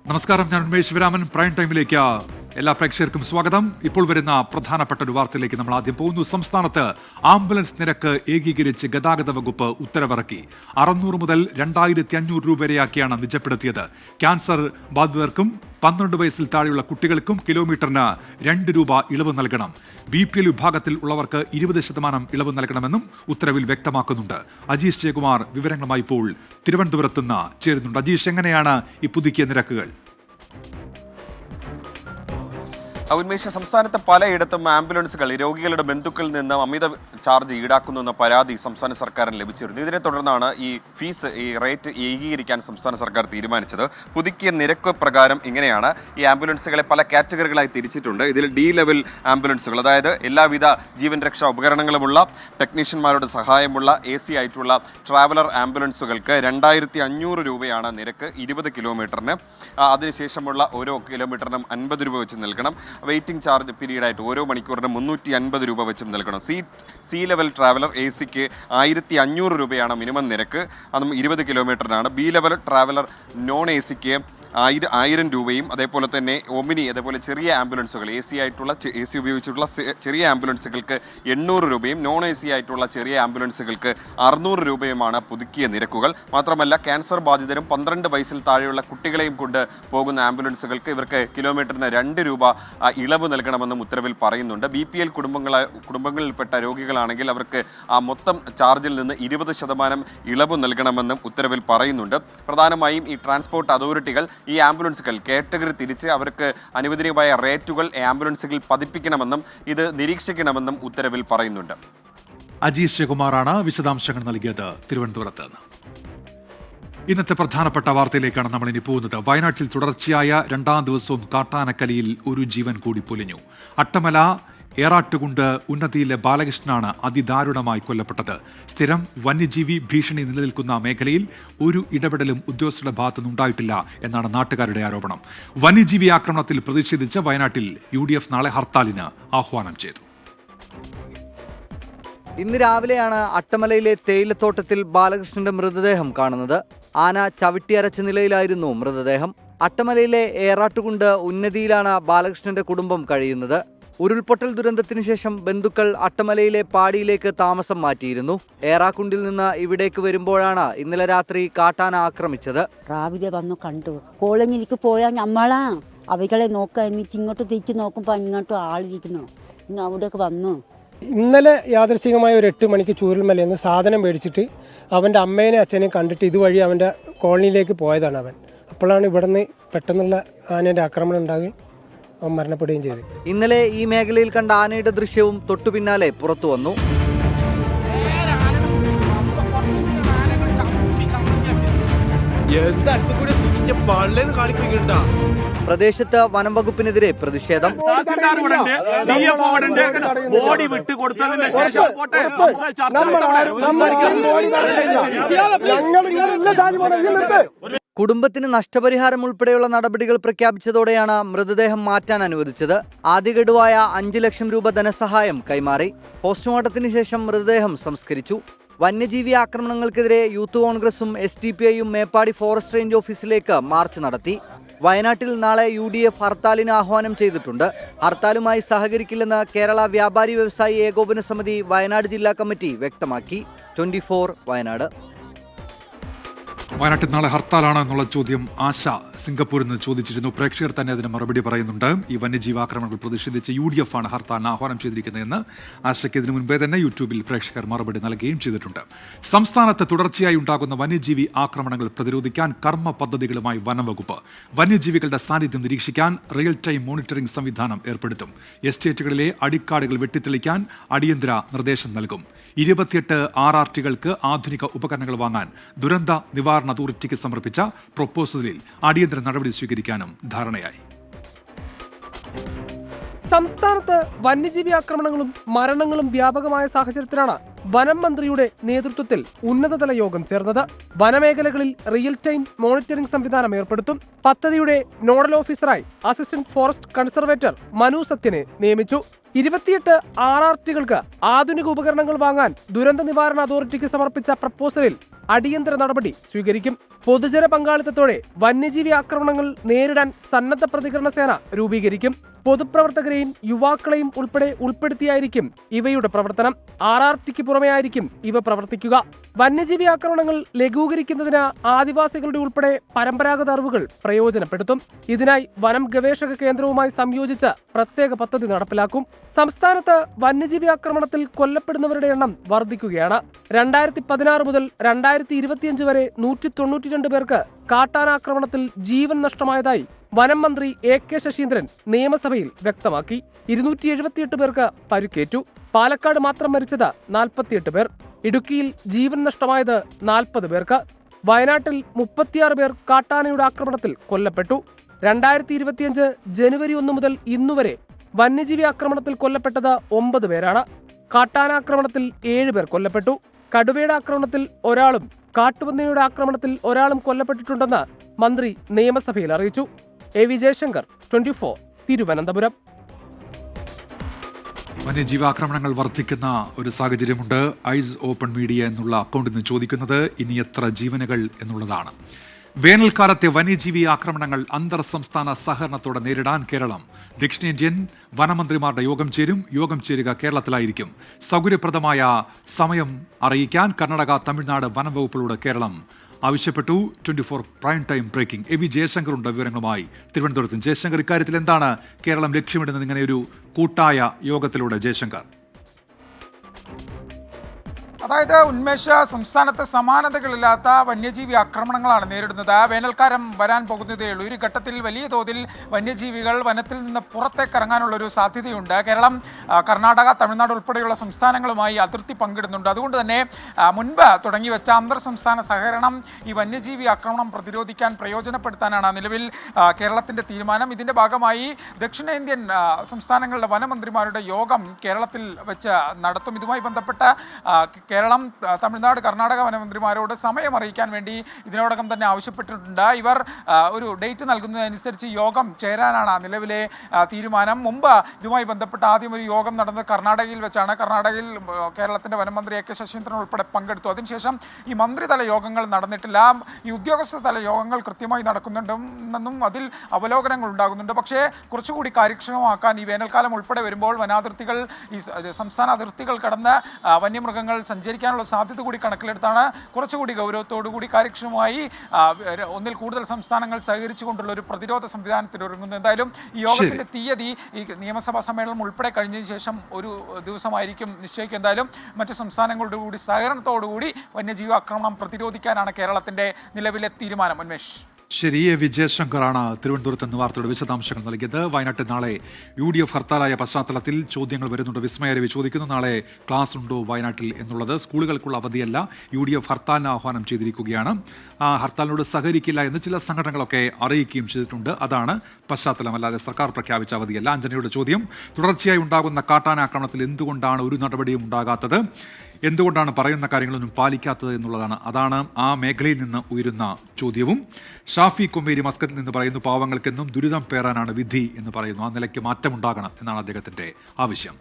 നമസ്കാരം, ഞാൻ ഉന്മേഷ് ശിവരാമൻ. പ്രൈം ടൈമിലേക്ക് എല്ലാ പ്രേക്ഷകർക്കും സ്വാഗതം. ഇപ്പോൾ വരുന്ന പ്രധാനപ്പെട്ട ഒരു വാർത്തയിലേക്ക് നമ്മൾ ആദ്യം പോകുന്നു. സംസ്ഥാനത്ത് ആംബുലൻസ് നിരക്ക് ഏകീകരിച്ച് ഗതാഗത വകുപ്പ് ഉത്തരവിറക്കി. 600 മുതൽ 2500 രൂപ വരെയാക്കിയാണ് നിജപ്പെടുത്തിയത്. ക്യാൻസർ ബാധിതർക്കും 12 വയസ്സിൽ താഴെയുള്ള കുട്ടികൾക്കും കിലോമീറ്ററിന് 2 രൂപ ഇളവ് നൽകണം. BPL വിഭാഗത്തിൽ ഉള്ളവർക്ക് 20% ഇളവ് നൽകണമെന്നും ഉത്തരവിൽ വ്യക്തമാക്കുന്നുണ്ട്. അജീഷ് ജയകുമാർ വിവരങ്ങളുമായി ഇപ്പോൾ തിരുവനന്തപുരത്ത് നിന്ന് ചേരുന്നുണ്ട്. അജീഷ്, എങ്ങനെയാണ് ഈ പുതുക്കിയ നിരക്കുകൾ? ഉന്മേഷ, സംസ്ഥാനത്ത് പലയിടത്തും ആംബുലൻസുകൾ രോഗികളുടെ ബന്ധുക്കളിൽ നിന്ന് അമിത ചാർജ് ഈടാക്കുന്നുവെന്ന പരാതി സംസ്ഥാന സർക്കാരിന് ലഭിച്ചിരുന്നു. ഇതിനെ തുടർന്നാണ് ഈ റേറ്റ് ഏകീകരിക്കാൻ സംസ്ഥാന സർക്കാർ തീരുമാനിച്ചത്. പുതുക്കിയ നിരക്ക് പ്രകാരം ഇങ്ങനെയാണ്. ഈ ആംബുലൻസുകളെ പല കാറ്റഗറികളായി തിരിച്ചിട്ടുണ്ട്. ഇതിൽ D ലെവൽ ആംബുലൻസുകൾ, അതായത് എല്ലാവിധ ജീവൻ രക്ഷാ ഉപകരണങ്ങളുമുള്ള ടെക്നീഷ്യന്മാരുടെ സഹായമുള്ള AC ആയിട്ടുള്ള ട്രാവലർ ആംബുലൻസുകൾക്ക് 2500 രൂപയാണ് നിരക്ക് 20 കിലോമീറ്ററിന്. അതിനുശേഷമുള്ള ഓരോ കിലോമീറ്ററിനും 50 രൂപ വെച്ച് നൽകണം. വെയിറ്റിംഗ് ചാർജ് പീരീഡായിട്ട് ഓരോ മണിക്കൂറിനും 350 രൂപ വെച്ചും നൽകണം. സി ലെവൽ ട്രാവലർ ACക്ക് 1500 രൂപയാണ് മിനിമം നിരക്ക്, അതും 20 കിലോമീറ്ററിനാണ്. B ലെവൽ ട്രാവലർ നോൺ ACക്ക് 1000 രൂപയും, അതേപോലെ തന്നെ ഒമിനി, അതേപോലെ ചെറിയ ആംബുലൻസുകൾ AC ഉപയോഗിച്ചിട്ടുള്ള ചെറിയ ആംബുലൻസുകൾക്ക് 800 രൂപയും, നോൺ AC ആയിട്ടുള്ള ചെറിയ ആംബുലൻസുകൾക്ക് 600 രൂപയുമാണ് പുതുക്കിയ നിരക്കുകൾ. മാത്രമല്ല, ക്യാൻസർ ബാധിതരും 12 വയസ്സിൽ താഴെയുള്ള കുട്ടികളെയും കൊണ്ട് പോകുന്ന ആംബുലൻസുകൾക്ക് ഇവർക്ക് കിലോമീറ്ററിന് 2 രൂപ ഇളവ് നൽകണമെന്നും ഉത്തരവിൽ പറയുന്നുണ്ട്. BPL കുടുംബങ്ങളിൽപ്പെട്ട രോഗികളാണെങ്കിൽ അവർക്ക് ആ മൊത്തം ചാർജിൽ നിന്ന് 20% ഇളവ് നൽകണമെന്നും ഉത്തരവിൽ പറയുന്നുണ്ട്. പ്രധാനമായും ഈ ട്രാൻസ്പോർട്ട് അതോറിറ്റികൾ ഈ ആംബുലൻസുകൾ കാറ്റഗറി തിരിച്ച് അവർക്ക് അനുവദനീയമായ റേറ്റുകൾ ആംബുലൻസുകളിൽ പതിപ്പിക്കണമെന്നും ഇത് നിരീക്ഷിക്കണമെന്നും ഉത്തരവിൽ പറയുന്നുണ്ട്. അജീഷ് ജയകുമാറാണ് വിശദാംശങ്ങൾ നൽകിയത് തിരുവനന്തപുരത്ത്. ഇന്നത്തെ പ്രധാനപ്പെട്ട വാർത്തയിലേക്കാണ് നമ്മൾ ഇനി പോകുന്നത്. വയനാട്ടിൽ തുടർച്ചയായ 2ാം ദിവസവും കാട്ടാനക്കലിയിൽ ഒരു ജീവൻ കൂടി പൊലിഞ്ഞു. അട്ടമല ഏറാട്ടുകുണ്ട് ഉന്നതിയിലെ ബാലകൃഷ്ണനാണ് അതിദാരുണമായി കൊല്ലപ്പെട്ടത്. സ്ഥിരം വന്യജീവി ഭീഷണി നിലനിൽക്കുന്ന മേഖലയിൽ ഒരു ഇടപെടലും ഉദ്യോഗസ്ഥരുടെ ഭാഗത്തു നിന്നുണ്ടായിട്ടില്ല എന്നാണ് നാട്ടുകാരുടെ ആരോപണം. വന്യജീവി ആക്രമണത്തിൽ പ്രതിഷേധിച്ച് വയനാട്ടിൽ UDF നാളെ ഹർത്താലിന് ആഹ്വാനം ചെയ്തു. ഇന്ന് രാവിലെയാണ് അട്ടമലയിലെ തേയിലത്തോട്ടത്തിൽ ബാലകൃഷ്ണന്റെ മൃതദേഹം കാണുന്നത്. ആന ചവിട്ടിയരച്ച നിലയിലായിരുന്നു മൃതദേഹം. അട്ടമലയിലെ ഏറാട്ടുകുണ്ട് ഉന്നതിയിലാണ് ബാലകൃഷ്ണന്റെ കുടുംബം കഴിയുന്നത്. ഉരുൾപൊട്ടൽ ദുരന്തത്തിനു ശേഷം ബന്ധുക്കൾ അട്ടമലയിലെ പാടിയിലേക്ക് താമസം മാറ്റിയിരുന്നു. ഏറാക്കുണ്ടിൽ നിന്ന് ഇവിടേക്ക് വരുമ്പോഴാണ് ഇന്നലെ രാത്രി കാട്ടാന ആക്രമിച്ചത്. രാവിലെ വന്നു കണ്ടു. കോളനിയിലേക്ക് പോയാൽ നമ്മളാ അവകളെ നോക്കാൻ എന്നിട്ട് ഇങ്ങോട്ട് തിരിച്ചു നോക്കുമ്പോൾ ഇങ്ങോട്ടും ആളിരിക്കുന്നു. ഇന്ന് അവിടേക്ക് വന്നു. ഇന്നലെ യാദൃശ്ചികമായ ഒരു 8 മണിക്ക് ചൂരൽമലയിൽ നിന്ന് സാധനം മേടിച്ചിട്ട് അവൻ്റെ അമ്മേനെയും അച്ഛനെയും കണ്ടിട്ട് ഇതുവഴി അവൻ്റെ കോളനിയിലേക്ക് പോയതാണ് അവൻ. അപ്പോഴാണ് ഇവിടുന്ന് പെട്ടെന്നുള്ള ആനയുടെ ആക്രമണം ഉണ്ടാകുകയും അവൻ മരണപ്പെടുകയും ചെയ്തു. ഇന്നലെ ഈ മേഖലയിൽ കണ്ട ആനയുടെ ദൃശ്യവും തൊട്ടു പിന്നാലെ പുറത്തു വന്നു. പ്രദേശത്ത് വനം വകുപ്പിനെതിരെ പ്രതിഷേധം. കുടുംബത്തിന് നഷ്ടപരിഹാരം ഉൾപ്പെടെയുള്ള നടപടികൾ പ്രഖ്യാപിച്ചതോടെയാണ് മൃതദേഹം മാറ്റാൻ അനുവദിച്ചത്. ആദ്യ ഗഡുവായ 5 ലക്ഷം രൂപ ധനസഹായം കൈമാറി. പോസ്റ്റ്മോർട്ടത്തിന് ശേഷം മൃതദേഹം സംസ്കരിച്ചു. വന്യജീവി ആക്രമണങ്ങൾക്കെതിരെ യൂത്ത് കോൺഗ്രസും SDPIയും മേപ്പാടി ഫോറസ്റ്റ് റേഞ്ച് ഓഫീസിലേക്ക് മാർച്ച് നടത്തി. വയനാട്ടിൽ നാളെ UDF ഹർത്താലിന് ആഹ്വാനം ചെയ്തിട്ടുണ്ട്. ഹർത്താലുമായി സഹകരിക്കില്ലെന്ന് കേരള വ്യാപാരി വ്യവസായി ഏകോപന സമിതി വയനാട് ജില്ലാ കമ്മിറ്റി വ്യക്തമാക്കി. 24 വയനാട്. വയനാട്ടിൽ നാളെ ഹർത്താലാണ് എന്നുള്ള ചോദ്യം ആശ സിംഗപ്പൂരിൽ നിന്ന് ചോദിച്ചിരുന്നു. പ്രേക്ഷകർ തന്നെ അതിന് മറുപടി പറയുന്നുണ്ട്. ഈ വന്യജീവാക്രമണങ്ങൾ പ്രതിഷേധിച്ച് UDF ആണ് ഹർത്താലിന് ആഹ്വാനം ചെയ്തിരിക്കുന്നതെന്ന് ആശയ്ക്ക് ഇതിനു മുൻപേ തന്നെ യൂട്യൂബിൽ പ്രേക്ഷകർ മറുപടി നൽകുകയും ചെയ്തിട്ടുണ്ട്. സംസ്ഥാനത്ത് തുടർച്ചയായി ഉണ്ടാകുന്ന വന്യജീവി ആക്രമണങ്ങൾ പ്രതിരോധിക്കാൻ കർമ്മ പദ്ധതികളുമായി വനംവകുപ്പ് വന്യജീവികളുടെ സാന്നിധ്യം നിരീക്ഷിക്കാൻ റിയൽ ടൈം മോണിറ്ററിംഗ് സംവിധാനം ഏർപ്പെടുത്തും. എസ്റ്റേറ്റുകളിലെ അടിക്കാടുകൾ വെട്ടിത്തെളിക്കാൻ അടിയന്തര നിർദ്ദേശം നൽകും. 28 RRTകൾക്ക് ആധുനിക ഉപകരണങ്ങൾ വാങ്ങാൻ ദുരന്ത നിവാരണ അതോറിറ്റിക്ക് സമർപ്പിച്ച പ്രൊപ്പോസലിൽ അടിയന്തര നടപടി സ്വീകരിക്കാനും ധാരണയായി. സംസ്ഥാനത്ത് വന്യജീവി ആക്രമണങ്ങളും മരണങ്ങളും വ്യാപകമായ സാഹചര്യത്തിലാണ് വനം മന്ത്രിയുടെ നേതൃത്വത്തിൽ ഉന്നതതല യോഗം ചേർന്നത്. വനമേഖലകളിൽ റിയൽ ടൈം മോണിറ്ററിംഗ് സംവിധാനം ഏർപ്പെടുത്തും. പദ്ധതിയുടെ നോഡൽ ഓഫീസറായി അസിസ്റ്റന്റ് ഫോറസ്റ്റ് കൺസർവേറ്റർ മനു സത്യനെ നിയമിച്ചു. 28 RRTകൾക്ക് ആധുനിക ഉപകരണങ്ങൾ വാങ്ങാൻ ദുരന്ത നിവാരണ അതോറിറ്റിക്ക് സമർപ്പിച്ച പ്രപ്പോസലിൽ അടിയന്തര നടപടി സ്വീകരിക്കും. പൊതുജന പങ്കാളിത്തത്തോടെ വന്യജീവി ആക്രമണങ്ങൾ നേരിടാൻ സന്നദ്ധ പ്രതികരണ സേന രൂപീകരിക്കും. പൊതുപ്രവർത്തകരെയും യുവാക്കളെയും ഉൾപ്പെടുത്തിയായിരിക്കും ഇവയുടെ പ്രവർത്തനം. RRTക്ക് പുറമെ ആയിരിക്കും ഇവ പ്രവർത്തിക്കുക. വന്യജീവി ആക്രമണങ്ങൾ ലഘൂകരിക്കുന്നതിന് ആദിവാസികളുടെ ഉൾപ്പെടെ പരമ്പരാഗത അറിവുകൾ പ്രയോജനപ്പെടുത്തും. ഇതിനായി വനം ഗവേഷക കേന്ദ്രവുമായി സംയോജിച്ച് പ്രത്യേക പദ്ധതി നടപ്പിലാക്കും. സംസ്ഥാനത്ത് വന്യജീവി ആക്രമണത്തിൽ കൊല്ലപ്പെടുന്നവരുടെ എണ്ണം വർദ്ധിക്കുകയാണ്. 2016 മുതൽ 2025 വരെ 192 പേർക്ക് കാട്ടാനാക്രമണത്തിൽ ജീവൻ നഷ്ടമായതായി വനം മന്ത്രി AK ശശീന്ദ്രൻ നിയമസഭയിൽ വ്യക്തമാക്കി. 278 പേർക്ക് പരിക്കേറ്റു. പാലക്കാട് മാത്രം മരിച്ചത് 48 പേർ. ഇടുക്കിയിൽ ജീവൻ നഷ്ടമായത് 40 പേർക്ക്. വയനാട്ടിൽ 36 പേർ കാട്ടാനയുടെ ആക്രമണത്തിൽ കൊല്ലപ്പെട്ടു. 2025 ജനുവരി 1 മുതൽ ഇന്നുവരെ വന്യജീവി ആക്രമണത്തിൽ കൊല്ലപ്പെട്ടത് 9 പേരാണ്. കാട്ടാനാക്രമണത്തിൽ 7 പേർ കൊല്ലപ്പെട്ടു. കടുവയുടെ ആക്രമണത്തിൽ ഒരാളും കാട്ടുപന്നിയുടെ ആക്രമണത്തിൽ ഒരാളും കൊല്ലപ്പെട്ടിട്ടുണ്ടെന്ന് മന്ത്രി നിയമസഭയിൽ അറിയിച്ചു. AV ജയശങ്കർ, 24, തിരുവനന്തപുരം. വന്യജീവാക്രമണങ്ങൾ വർദ്ധിക്കുന്ന ഒരു സാഹചര്യമുണ്ട്. ഐസ് ഓപ്പൺ മീഡിയ എന്നുള്ള അക്കൗണ്ടിൽ നിന്ന് ചോദിക്കുന്നത് ഇനി എത്ര ജീവനുകൾ എന്നുള്ളതാണ്. വേനൽക്കാലത്തെ വന്യജീവി ആക്രമണങ്ങൾ അന്തർ സംസ്ഥാന സഹകരണത്തോടെ നേരിടാൻ കേരളം ദക്ഷിണേന്ത്യൻ വനമന്ത്രിമാരുടെ യോഗം ചേരുക കേരളത്തിലായിരിക്കും. സൗകര്യപ്രദമായ സമയം അറിയിക്കാൻ കർണാടക, തമിഴ്നാട് വനംവകുപ്പുകളോട് കേരളം ആവശ്യപ്പെട്ടു. 24 prime time breaking. AV Jayasankar ഉണ്ട് വിവരങ്ങളുമായി തിരുവനന്തപുരത്ത്. ജയശങ്കർ, ഇക്കാര്യത്തിൽ എന്താണ് കേരളം ലക്ഷ്യമിടുന്നത് ഇങ്ങനെ ഒരു കൂട്ടായ യോഗത്തിലൂടെ? ജയശങ്കർ, അതായത് ഉന്മേഷ സംസ്ഥാനത്ത് സമാനതകളില്ലാത്ത വന്യജീവി ആക്രമണങ്ങളാണ് നേരിടുന്നത്. വേനൽക്കാലം വരാൻ പോകുന്നതേ ഉള്ളൂ. ഒരു ഘട്ടത്തിൽ വലിയ തോതിൽ വന്യജീവികൾ വനത്തിൽ നിന്ന് പുറത്തേക്ക് ഇറങ്ങാനുള്ളൊരു സാധ്യതയുണ്ട്. കേരളം, കർണാടക, തമിഴ്നാട് ഉൾപ്പെടെയുള്ള സംസ്ഥാനങ്ങളുമായി അതിർത്തി പങ്കിടുന്നുണ്ട്. അതുകൊണ്ട് തന്നെ മുൻപ് തുടങ്ങിവെച്ച അന്തർ സംസ്ഥാന സഹകരണം ഈ വന്യജീവി ആക്രമണം പ്രതിരോധിക്കാൻ പ്രയോജനപ്പെടുത്താനാണ് നിലവിൽ കേരളത്തിൻ്റെ തീരുമാനം. ഇതിൻ്റെ ഭാഗമായി ദക്ഷിണേന്ത്യൻ സംസ്ഥാനങ്ങളുടെ വനമന്ത്രിമാരുടെ യോഗം കേരളത്തിൽ വെച്ച് നടത്തും. ഇതുമായി ബന്ധപ്പെട്ട കേരളം, തമിഴ്നാട്, കർണാടക വനമന്ത്രിമാരോട് സമയം അറിയിക്കാൻ വേണ്ടി ഇതിനോടകം തന്നെ ആവശ്യപ്പെട്ടിട്ടുണ്ട്. ഇവർ ഒരു ഡേറ്റ് നൽകുന്നതനുസരിച്ച് യോഗം ചേരാനാണ് നിലവിലെ തീരുമാനം. മുമ്പ് ഇതുമായി ബന്ധപ്പെട്ട് ആദ്യം ഒരു യോഗം നടന്നത് കർണാടകയിൽ വെച്ചാണ്. കർണാടകയിൽ കേരളത്തിൻ്റെ വനമന്ത്രി AK ശശീന്ദ്രൻ ഉൾപ്പെടെ പങ്കെടുത്തു. അതിനുശേഷം ഈ മന്ത്രിതല യോഗങ്ങൾ നടന്നിട്ടില്ല. ഈ ഉദ്യോഗസ്ഥ തല യോഗങ്ങൾ കൃത്യമായി നടക്കുന്നുണ്ടെന്നും അതിൽ അവലോകനങ്ങൾ ഉണ്ടാകുന്നുണ്ട്. പക്ഷേ കുറച്ചുകൂടി കാര്യക്ഷമമാക്കാൻ ഈ വേനൽക്കാലം ഉൾപ്പെടെ വരുമ്പോൾ വനാതിർത്തികൾ, ഈ സംസ്ഥാന അതിർത്തികൾ കടന്ന് വന്യമൃഗങ്ങൾ സഞ്ചരിക്കാനുള്ള സാധ്യത കൂടി കണക്കിലെടുത്താണ് കുറച്ചുകൂടി ഗൗരവത്തോടുകൂടി കാര്യക്ഷമമായി ഒന്നിൽ കൂടുതൽ സംസ്ഥാനങ്ങൾ സഹകരിച്ചുകൊണ്ടുള്ള ഒരു പ്രതിരോധ സംവിധാനത്തിൽ ഒരുങ്ങുന്നത്. എന്തായാലും ഈ യോഗത്തിന്റെ തീയതി ഈ നിയമസഭാ സമ്മേളനം ഉൾപ്പെടെ കഴിഞ്ഞതിന് ശേഷം ഒരു ദിവസമായിരിക്കും നിശ്ചയിക്കുക. എന്തായാലും മറ്റ് സംസ്ഥാനങ്ങളുടെ കൂടി സഹകരണത്തോടുകൂടി വന്യജീവി ആക്രമണം പ്രതിരോധിക്കാനാണ് കേരളത്തിന്റെ നിലവിലെ തീരുമാനം. ഉന്മേഷ്, ശരി. AV ജയശങ്കറാണ് തിരുവനന്തപുരത്ത് നിന്ന് വാർത്തയുടെ വിശദാംശങ്ങൾ നൽകിയത്. വയനാട്ടിൽ നാളെ UDF ഹർത്താലായ പശ്ചാത്തലത്തിൽ ചോദ്യങ്ങൾ വരുന്നുണ്ട്. വിസ്മയരവി ചോദിക്കുന്നു, നാളെ ക്ലാസ് ഉണ്ടോ വയനാട്ടിൽ എന്നുള്ളത്. സ്കൂളുകൾക്കുള്ള അവധിയല്ല, UDF ഹർത്താലിന് ആഹ്വാനം ചെയ്തിരിക്കുകയാണ്. ഹർത്താലിനോട് സഹകരിക്കില്ല എന്ന് ചില സംഘടനകളൊക്കെ അറിയിക്കുകയും ചെയ്തിട്ടുണ്ട്. അതാണ് പശ്ചാത്തലം, അല്ലാതെ സർക്കാർ പ്രഖ്യാപിച്ച അവധിയല്ല. ആന്റണിയുടെ ചോദ്യം, തുടർച്ചയായി ഉണ്ടാകുന്ന കാട്ടാനാക്രമണത്തിൽ എന്തുകൊണ്ടാണ് ഒരു നടപടിയും ഉണ്ടാകാത്തത്, എന്തുകൊണ്ടാണ് പറയുന്ന കാര്യങ്ങളൊന്നും പാലിക്കാത്തത് എന്നുള്ളതാണ്. അതാണ് ആ മേഖലയിൽ നിന്ന് ഉയരുന്ന ചോദ്യവും. ഷാഫി കൊമ്മേരി മസ്കറ്റിൽ നിന്ന് പറയുന്നു, പാവങ്ങൾക്കെന്നും ദുരിതം പേറാനാണ് വിധി എന്ന് പറയുന്നു. ആ നിലയ്ക്ക് മാറ്റമുണ്ടാകണം എന്നാണ് അദ്ദേഹത്തിൻ്റെ ആവശ്യം.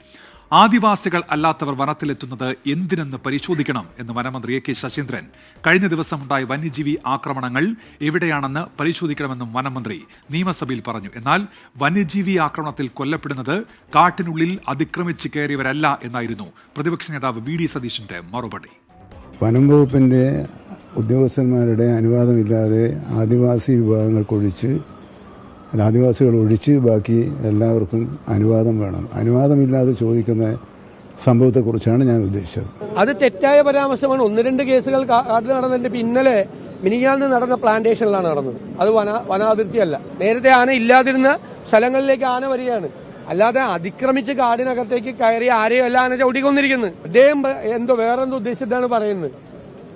ആദിവാസികൾ അല്ലാത്തവർ വനത്തിലെത്തുന്നത് എന്തിനെന്ന് പരിശോധിക്കണം എന്ന് വനമന്ത്രി AK ശശീന്ദ്രൻ. കഴിഞ്ഞ ദിവസമുണ്ടായ വന്യജീവി ആക്രമണങ്ങൾ എവിടെയാണെന്ന് പരിശോധിക്കണമെന്നും വനമന്ത്രി നിയമസഭയിൽ പറഞ്ഞു. എന്നാൽ വന്യജീവി ആക്രമണത്തിൽ കൊല്ലപ്പെടുന്നത് കാട്ടിനുള്ളിൽ അതിക്രമിച്ച് കയറിയവരല്ല എന്നായിരുന്നു പ്രതിപക്ഷ നേതാവ് VD സതീശന്റെ മറുപടി. വനം വകുപ്പിൻ്റെ ഉദ്യോഗസ്ഥന്മാരുടെ അനുവാദമില്ലാതെ ആദിവാസികൾ ഒഴിച്ച് ബാക്കി എല്ലാവർക്കും അനുവാദം വേണം. അനുവാദമില്ലാതെ ചോദിക്കുന്ന സംഭവത്തെക്കുറിച്ചാണ് ഞാൻ ഉദ്ദേശിച്ചത്. അത് തെറ്റായ പരാമർശമാണ്. 1-2 കേസുകൾ കാട്ടിൽ നടന്നതിന്റെ പിന്നലെ മിനിഞ്ഞാന്ന് നടന്ന പ്ലാന്റേഷനിലാണ് നടന്നത്. അത് വനാതിർത്തിയല്ല. നേരത്തെ ആന ഇല്ലാതിരുന്ന സ്ഥലങ്ങളിലേക്ക് ആന വരികയാണ്. അല്ലാതെ അതിക്രമിച്ച് കാടിനകത്തേക്ക് കയറി ആരെയും അല്ല ആന ചവിട്ടിക്കൊന്നിരിക്കുന്നത്. അദ്ദേഹം വേറെന്തോ ഉദ്ദേശിച്ചിട്ടാണ് പറയുന്നത്.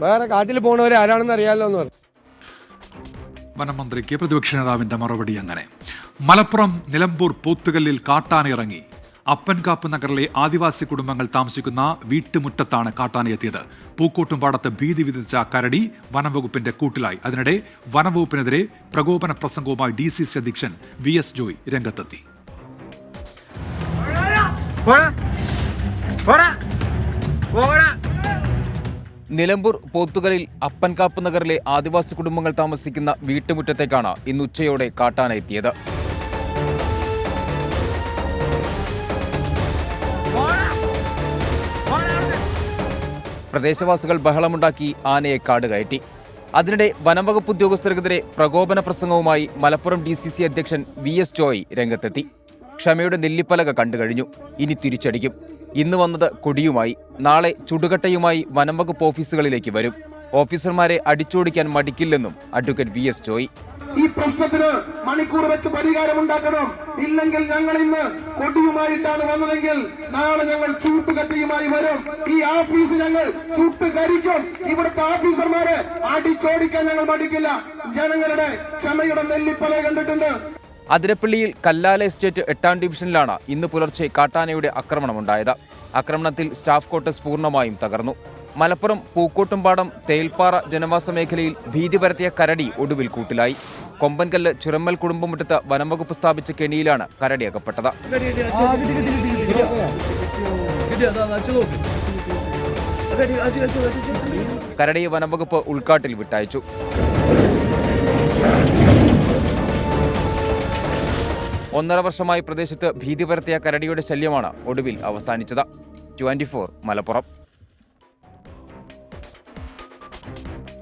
വേറെ കാട്ടിൽ പോണവരെ ആരാണെന്ന് അറിയാമല്ലോ എന്ന് പറഞ്ഞു. വനമന്ത്രിക്ക് പ്രതിപക്ഷ നേതാവിന്റെ മറുപടി അങ്ങനെ. മലപ്പുറം നിലമ്പൂർ പോത്തുകല്ലിൽ കാട്ടാന ഇറങ്ങി. അപ്പൻകാപ്പ് നഗറിലെ ആദിവാസി കുടുംബങ്ങൾ താമസിക്കുന്ന വീട്ടുമുറ്റത്താണ് കാട്ടാനയെത്തിയത്. പൂക്കോട്ടുംപാടത്ത് ഭീതി വിധിച്ച കരടി വനംവകുപ്പിന്റെ കൂട്ടിലായി. അതിനിടെ വനംവകുപ്പിനെതിരെ പ്രകോപന പ്രസംഗവുമായി DCC അധ്യക്ഷൻ VS ജോയ് രംഗത്തെത്തി. നിലമ്പൂർ പോത്തുകലിൽ അപ്പൻകാപ്പ് നഗറിലെ ആദിവാസി കുടുംബങ്ങൾ താമസിക്കുന്ന വീട്ടുമുറ്റത്തേക്കാണ് ഇന്ന് ഉച്ചയോടെ കാട്ടാന എത്തിയത്. പ്രദേശവാസികൾ ബഹളമുണ്ടാക്കി ആനയെ കാട് കയറ്റി. അതിനിടെ വനംവകുപ്പ് ഉദ്യോഗസ്ഥർക്കെതിരെ പ്രകോപന പ്രസംഗവുമായി മലപ്പുറം DCC അധ്യക്ഷൻ VS ജോയ് രംഗത്തെത്തി. ക്ഷമയുടെ നെല്ലിപ്പലക കണ്ടുകഴിഞ്ഞു, ഇനി തിരിച്ചടിക്കും. ഇന്ന് വന്നത് കൊടിയുമായി, നാളെ ചുടുകട്ടയുമായി വനംവകുപ്പ് ഓഫീസുകളിലേക്ക് വരും. ഓഫീസർമാരെ അടിച്ചോടിക്കാൻ മടിക്കില്ലെന്നും അഡ്വക്കേറ്റ് VS ജോയ്. ഈ പ്രശ്നത്തിന് മണിക്കൂർ വെച്ച് പരിഹാരമുണ്ടാക്കണം. ഇല്ലെങ്കിൽ ഞങ്ങൾ ഇന്ന് കൊടിയുമായിട്ടാണ് വന്നതെങ്കിൽ നാളെ ഞങ്ങൾ ചൂട്ടുകട്ടയുമായി വരും. ഈ ഓഫീസ് ഞങ്ങൾ ചൂട്ടുകരിക്കും. ഇവിടുത്തെ ഓഫീസർമാരെ അടിച്ചോടിക്കാൻ ഞങ്ങൾ മടിക്കില്ല. ജനങ്ങളുടെ ക്ഷമയുടെ നെല്ലിപ്പല കണ്ടിട്ടുണ്ട്. അതിരപ്പള്ളിയിൽ കല്ലാല എസ്റ്റേറ്റ് 8ാം ഡിവിഷനിലാണ് ഇന്ന് പുലർച്ചെ കാട്ടാനയുടെ ആക്രമണമുണ്ടായത്. ആക്രമണത്തിൽ സ്റ്റാഫ് ക്വാർട്ടേഴ്സ് പൂർണ്ണമായും തകർന്നു. മലപ്പുറം പൂക്കോട്ടുംപാടം തേൽപ്പാറ ജനവാസ മേഖലയിൽ ഭീതി പരത്തിയ കരടി ഒടുവിൽ കൂട്ടിലായി. കൊമ്പൻകല്ല് ചുരമ്മൽ കുടുംബമുറ്റത്ത് വനംവകുപ്പ് സ്ഥാപിച്ച കെണിയിലാണ് കരടി അകപ്പെട്ടത്. കരടിയെ വനംവകുപ്പ് ഉൾക്കാട്ടിൽ വിട്ടയച്ചു. ഒന്നര വർഷമായി പ്രദേശത്ത് ഭീതി പരത്തിയ കരടിയുടെ ശല്യമാണ് ഒടുവിൽ അവസാനിച്ചത്. 24 മലപ്പുറം.